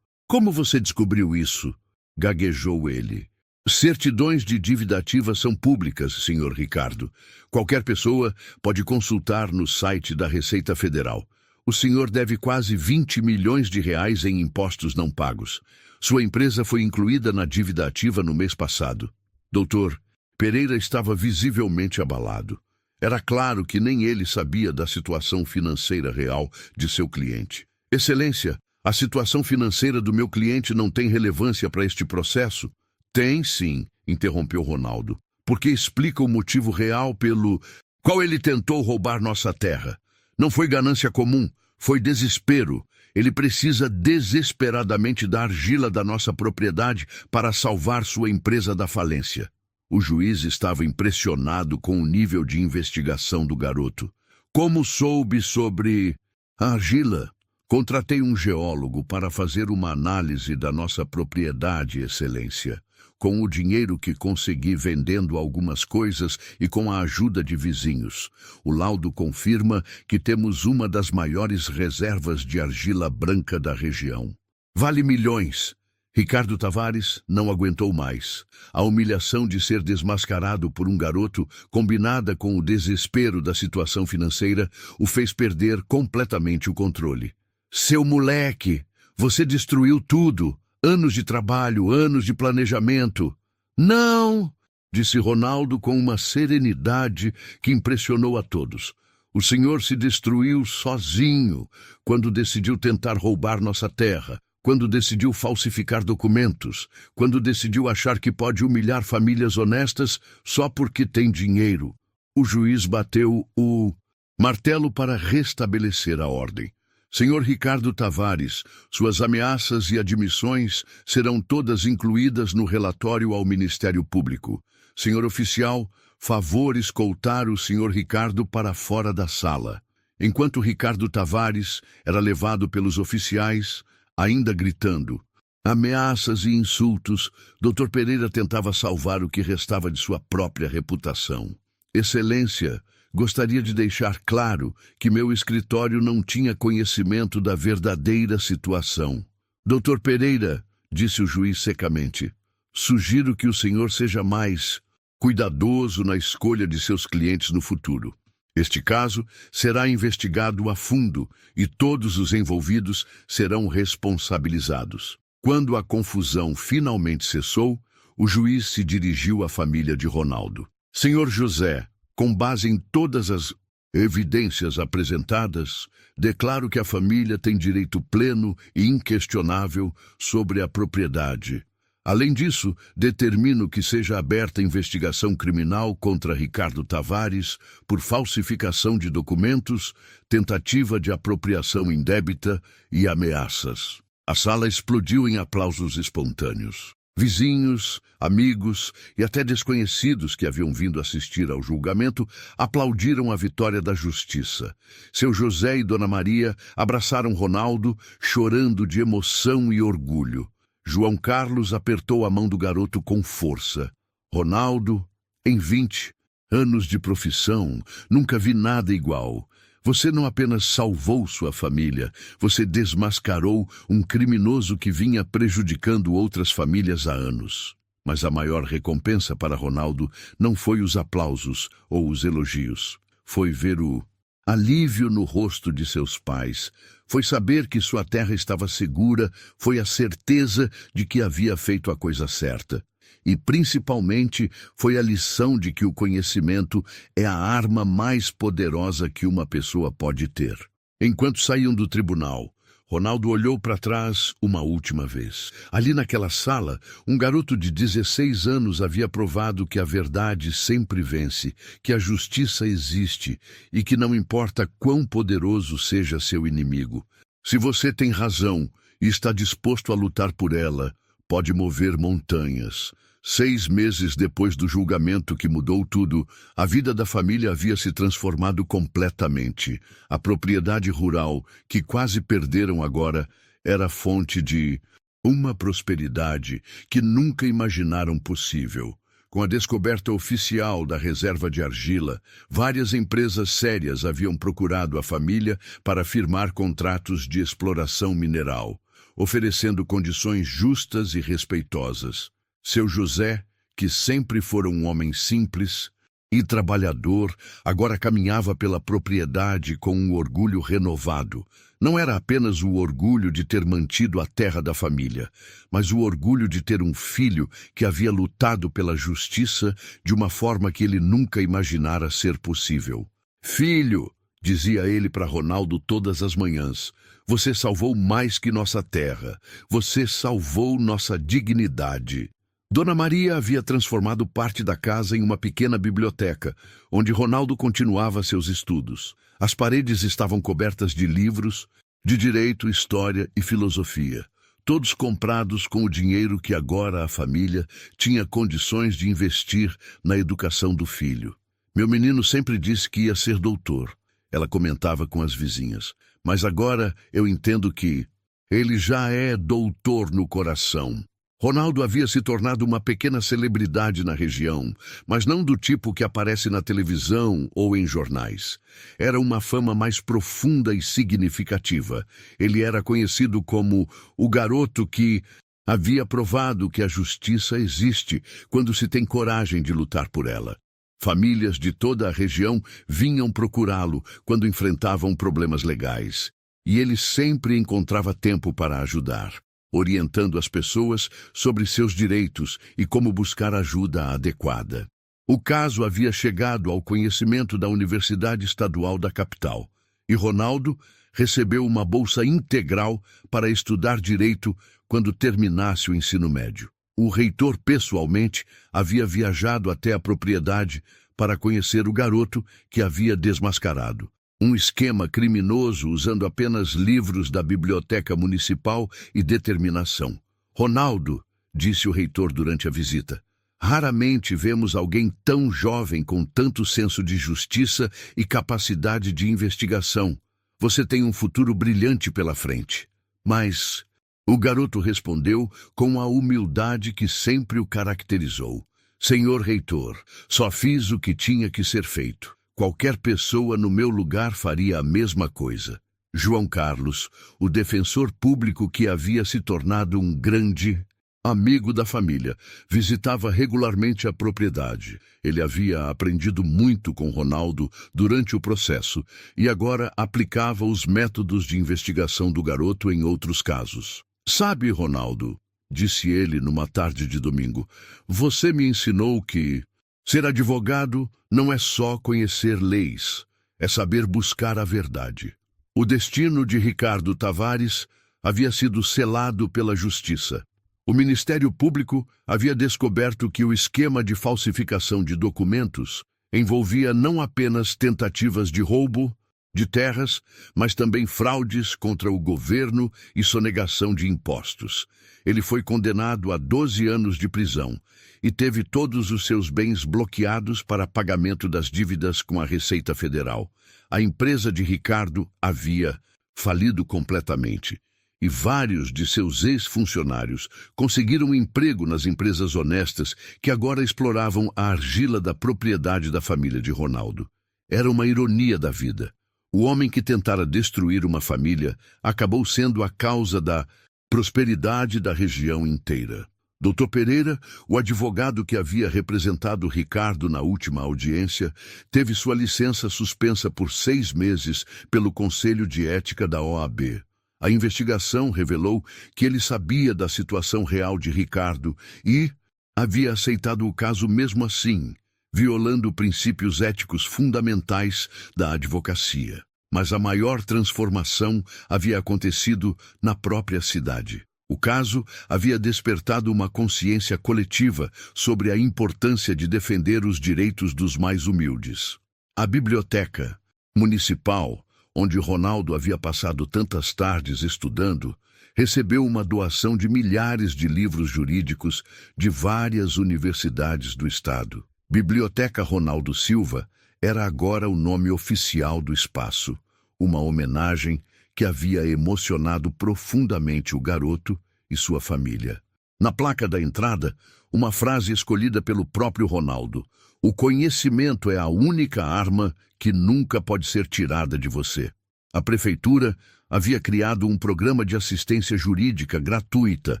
você descobriu isso? Gaguejou ele. Certidões de dívida ativa são públicas, senhor Ricardo. Qualquer pessoa pode consultar no site da Receita Federal. O senhor deve quase 20 milhões de reais em impostos não pagos. Sua empresa foi incluída na dívida ativa no mês passado. Doutor, Pereira estava visivelmente abalado. Era claro que nem ele sabia da situação financeira real de seu cliente. Excelência, a situação financeira do meu cliente não tem relevância para este processo? Tem sim, interrompeu Ronaldo, porque explica o motivo real pelo qual ele tentou roubar nossa terra. Não foi ganância comum, foi desespero. Ele precisa desesperadamente da argila da nossa propriedade para salvar sua empresa da falência. O juiz estava impressionado com o nível de investigação do garoto. Como soube sobre a argila? Contratei um geólogo para fazer uma análise da nossa propriedade, Excelência. Com o dinheiro que consegui vendendo algumas coisas e com a ajuda de vizinhos. O laudo confirma que temos uma das maiores reservas de argila branca da região. Vale milhões. Ricardo Tavares não aguentou mais. A humilhação de ser desmascarado por um garoto, combinada com o desespero da situação financeira, o fez perder completamente o controle. Seu moleque, você destruiu tudo. Anos de trabalho, anos de planejamento. Não, disse Ronaldo com uma serenidade que impressionou a todos. O senhor se destruiu sozinho quando decidiu tentar roubar nossa terra, quando decidiu falsificar documentos, quando decidiu achar que pode humilhar famílias honestas só porque tem dinheiro. O juiz bateu o martelo para restabelecer a ordem. Senhor Ricardo Tavares, suas ameaças e admissões serão todas incluídas no relatório ao Ministério Público. Senhor oficial, favor escoltar o senhor Ricardo para fora da sala. Enquanto Ricardo Tavares era levado pelos oficiais, ainda gritando ameaças e insultos, Dr. Pereira tentava salvar o que restava de sua própria reputação. Excelência, gostaria de deixar claro que meu escritório não tinha conhecimento da verdadeira situação. Dr. Pereira, disse o juiz secamente, sugiro que o senhor seja mais cuidadoso na escolha de seus clientes no futuro. Este caso será investigado a fundo e todos os envolvidos serão responsabilizados. Quando a confusão finalmente cessou, o juiz se dirigiu à família de Ronaldo. Senhor José, com base em todas as evidências apresentadas, declaro que a família tem direito pleno e inquestionável sobre a propriedade. Além disso, determino que seja aberta investigação criminal contra Ricardo Tavares por falsificação de documentos, tentativa de apropriação indébita e ameaças. A sala explodiu em aplausos espontâneos. Vizinhos, amigos e até desconhecidos que haviam vindo assistir ao julgamento aplaudiram a vitória da justiça. Seu José e Dona Maria abraçaram Ronaldo, chorando de emoção e orgulho. João Carlos apertou a mão do garoto com força. Ronaldo, em 20 anos de profissão, nunca vi nada igual. Você não apenas salvou sua família, você desmascarou um criminoso que vinha prejudicando outras famílias há anos. Mas a maior recompensa para Ronaldo não foi os aplausos ou os elogios. Foi ver o alívio no rosto de seus pais. Foi saber que sua terra estava segura, foi a certeza de que havia feito a coisa certa. E, principalmente, foi a lição de que o conhecimento é a arma mais poderosa que uma pessoa pode ter. Enquanto saíam do tribunal, Ronaldo olhou para trás uma última vez. Ali naquela sala, um garoto de 16 anos havia provado que a verdade sempre vence, que a justiça existe e que não importa quão poderoso seja seu inimigo. Se você tem razão e está disposto a lutar por ela, pode mover montanhas. 6 meses depois do julgamento que mudou tudo, a vida da família havia se transformado completamente. A propriedade rural, que quase perderam agora, era fonte de uma prosperidade que nunca imaginaram possível. Com a descoberta oficial da reserva de argila, várias empresas sérias haviam procurado a família para firmar contratos de exploração mineral, oferecendo condições justas e respeitosas. Seu José, que sempre fora um homem simples e trabalhador, agora caminhava pela propriedade com um orgulho renovado. Não era apenas o orgulho de ter mantido a terra da família, mas o orgulho de ter um filho que havia lutado pela justiça de uma forma que ele nunca imaginara ser possível. Filho, dizia ele para Ronaldo todas as manhãs, você salvou mais que nossa terra, você salvou nossa dignidade. Dona Maria havia transformado parte da casa em uma pequena biblioteca, onde Ronaldo continuava seus estudos. As paredes estavam cobertas de livros de direito, história e filosofia, todos comprados com o dinheiro que agora a família tinha condições de investir na educação do filho. Meu menino sempre disse que ia ser doutor, ela comentava com as vizinhas, mas agora eu entendo que ele já é doutor no coração. Ronaldo havia se tornado uma pequena celebridade na região, mas não do tipo que aparece na televisão ou em jornais. Era uma fama mais profunda e significativa. Ele era conhecido como o garoto que havia provado que a justiça existe quando se tem coragem de lutar por ela. Famílias de toda a região vinham procurá-lo quando enfrentavam problemas legais, e ele sempre encontrava tempo para ajudar, orientando as pessoas sobre seus direitos e como buscar ajuda adequada. O caso havia chegado ao conhecimento da Universidade Estadual da capital, e Ronaldo recebeu uma bolsa integral para estudar direito quando terminasse o ensino médio. O reitor, pessoalmente, havia viajado até a propriedade para conhecer o garoto que havia desmascarado. Um esquema criminoso usando apenas livros da biblioteca municipal e determinação. Ronaldo, disse o reitor durante a visita, raramente vemos alguém tão jovem com tanto senso de justiça e capacidade de investigação. Você tem um futuro brilhante pela frente. Mas o garoto respondeu com a humildade que sempre o caracterizou. Senhor reitor, só fiz o que tinha que ser feito. Qualquer pessoa no meu lugar faria a mesma coisa. João Carlos, o defensor público que havia se tornado um grande amigo da família, visitava regularmente a propriedade. Ele havia aprendido muito com Ronaldo durante o processo e agora aplicava os métodos de investigação do garoto em outros casos. Sabe, Ronaldo, disse ele numa tarde de domingo, você me ensinou que ser advogado não é só conhecer leis, é saber buscar a verdade. O destino de Ricardo Tavares havia sido selado pela justiça. O Ministério Público havia descoberto que o esquema de falsificação de documentos envolvia não apenas tentativas de roubo de terras, mas também fraudes contra o governo e sonegação de impostos. Ele foi condenado a 12 anos de prisão e teve todos os seus bens bloqueados para pagamento das dívidas com a Receita Federal. A empresa de Ricardo havia falido completamente e vários de seus ex-funcionários conseguiram emprego nas empresas honestas que agora exploravam a argila da propriedade da família de Ronaldo. Era uma ironia da vida. O homem que tentara destruir uma família acabou sendo a causa da prosperidade da região inteira. Dr. Pereira, o advogado que havia representado Ricardo na última audiência, teve sua licença suspensa por 6 meses pelo Conselho de Ética da OAB. A investigação revelou que ele sabia da situação real de Ricardo e havia aceitado o caso mesmo assim, violando princípios éticos fundamentais da advocacia. Mas a maior transformação havia acontecido na própria cidade. O caso havia despertado uma consciência coletiva sobre a importância de defender os direitos dos mais humildes. A biblioteca municipal, onde Ronaldo havia passado tantas tardes estudando, recebeu uma doação de milhares de livros jurídicos de várias universidades do estado. Biblioteca Ronaldo Silva era agora o nome oficial do espaço, uma homenagem que havia emocionado profundamente o garoto e sua família. Na placa da entrada, uma frase escolhida pelo próprio Ronaldo: o conhecimento é a única arma que nunca pode ser tirada de você. A prefeitura havia criado um programa de assistência jurídica gratuita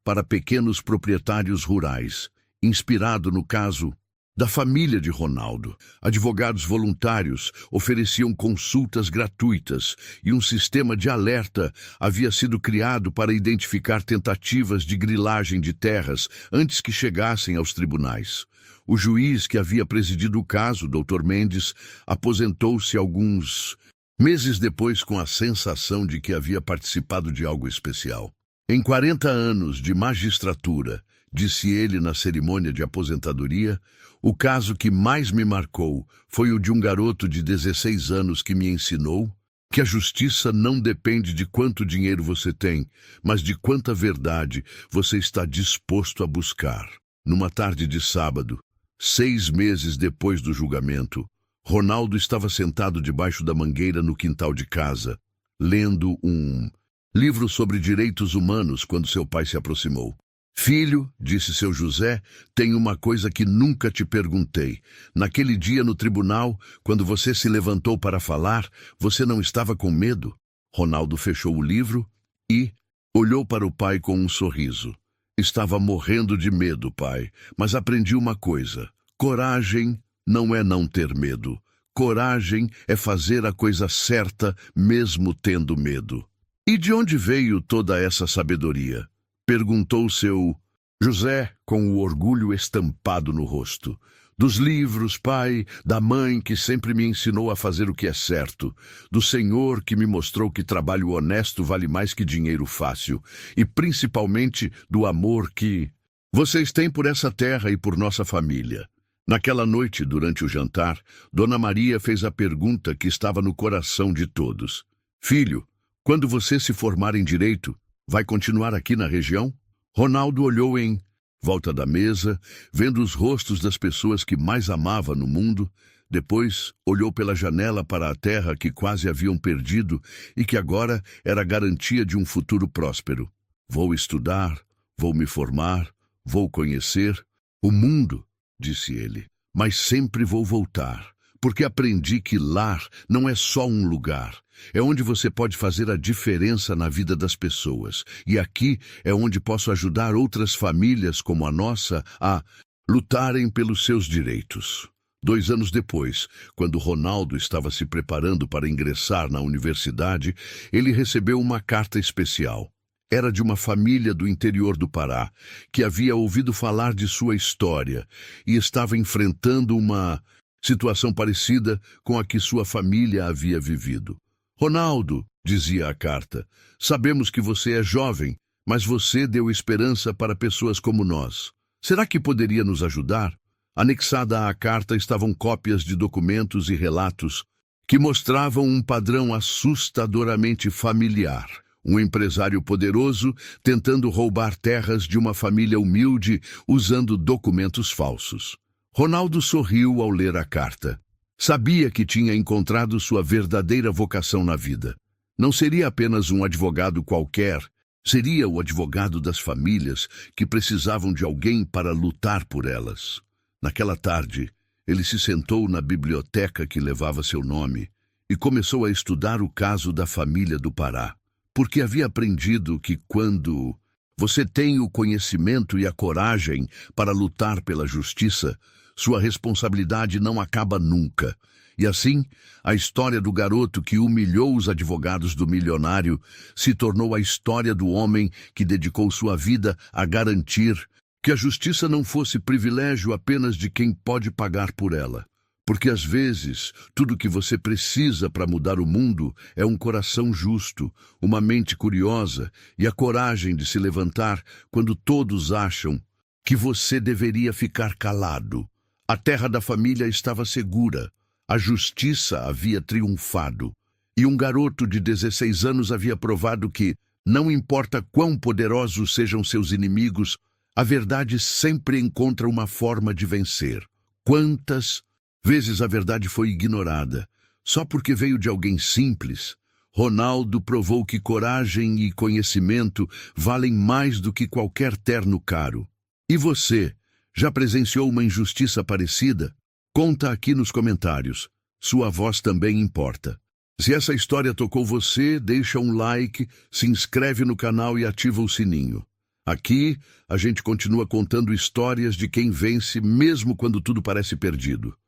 para pequenos proprietários rurais, inspirado no caso da família de Ronaldo. Advogados voluntários ofereciam consultas gratuitas e um sistema de alerta havia sido criado para identificar tentativas de grilagem de terras antes que chegassem aos tribunais. O juiz que havia presidido o caso, Dr. Mendes, aposentou-se alguns meses depois com a sensação de que havia participado de algo especial. Em 40 anos de magistratura, disse ele na cerimônia de aposentadoria, o caso que mais me marcou foi o de um garoto de 16 anos que me ensinou que a justiça não depende de quanto dinheiro você tem, mas de quanta verdade você está disposto a buscar. Numa tarde de sábado, 6 meses depois do julgamento, Ronaldo estava sentado debaixo da mangueira no quintal de casa, lendo um livro sobre direitos humanos quando seu pai se aproximou. Filho, disse seu José, tem uma coisa que nunca te perguntei. Naquele dia no tribunal, quando você se levantou para falar, você não estava com medo? Ronaldo fechou o livro e olhou para o pai com um sorriso. Estava morrendo de medo, pai, mas aprendi uma coisa. Coragem não é não ter medo. Coragem é fazer a coisa certa mesmo tendo medo. E de onde veio toda essa sabedoria? Perguntou seu José com o orgulho estampado no rosto. Dos livros, pai, da mãe que sempre me ensinou a fazer o que é certo, do Senhor que me mostrou que trabalho honesto vale mais que dinheiro fácil, e principalmente do amor que vocês têm por essa terra e por nossa família. Naquela noite, durante o jantar, Dona Maria fez a pergunta que estava no coração de todos. Filho, quando você se formar em direito, vai continuar aqui na região? Ronaldo olhou em volta da mesa, vendo os rostos das pessoas que mais amava no mundo. Depois, olhou pela janela para a terra que quase haviam perdido e que agora era garantia de um futuro próspero. Vou estudar, vou me formar, vou conhecer o mundo, disse ele, mas sempre vou voltar, porque aprendi que lar não é só um lugar. É onde você pode fazer a diferença na vida das pessoas. E aqui é onde posso ajudar outras famílias como a nossa a lutarem pelos seus direitos. 2 anos depois, quando Ronaldo estava se preparando para ingressar na universidade, ele recebeu uma carta especial. Era de uma família do interior do Pará, que havia ouvido falar de sua história e estava enfrentando uma situação parecida com a que sua família havia vivido. Ronaldo, dizia a carta, sabemos que você é jovem, mas você deu esperança para pessoas como nós. Será que poderia nos ajudar? Anexada à carta estavam cópias de documentos e relatos que mostravam um padrão assustadoramente familiar. Um empresário poderoso tentando roubar terras de uma família humilde usando documentos falsos. Ronaldo sorriu ao ler a carta. Sabia que tinha encontrado sua verdadeira vocação na vida. Não seria apenas um advogado qualquer, seria o advogado das famílias que precisavam de alguém para lutar por elas. Naquela tarde, ele se sentou na biblioteca que levava seu nome e começou a estudar o caso da família do Pará, porque havia aprendido que quando você tem o conhecimento e a coragem para lutar pela justiça, sua responsabilidade não acaba nunca. E assim, a história do garoto que humilhou os advogados do milionário se tornou a história do homem que dedicou sua vida a garantir que a justiça não fosse privilégio apenas de quem pode pagar por ela. Porque às vezes, tudo o que você precisa para mudar o mundo é um coração justo, uma mente curiosa e a coragem de se levantar quando todos acham que você deveria ficar calado. A terra da família estava segura, a justiça havia triunfado, e um garoto de 16 anos havia provado que, não importa quão poderosos sejam seus inimigos, a verdade sempre encontra uma forma de vencer. Quantas vezes a verdade foi ignorada, só porque veio de alguém simples? Ronaldo provou que coragem e conhecimento valem mais do que qualquer terno caro. E você? Já presenciou uma injustiça parecida? Conta aqui nos comentários. Sua voz também importa. Se essa história tocou você, deixa um like, se inscreve no canal e ativa o sininho. Aqui, a gente continua contando histórias de quem vence mesmo quando tudo parece perdido.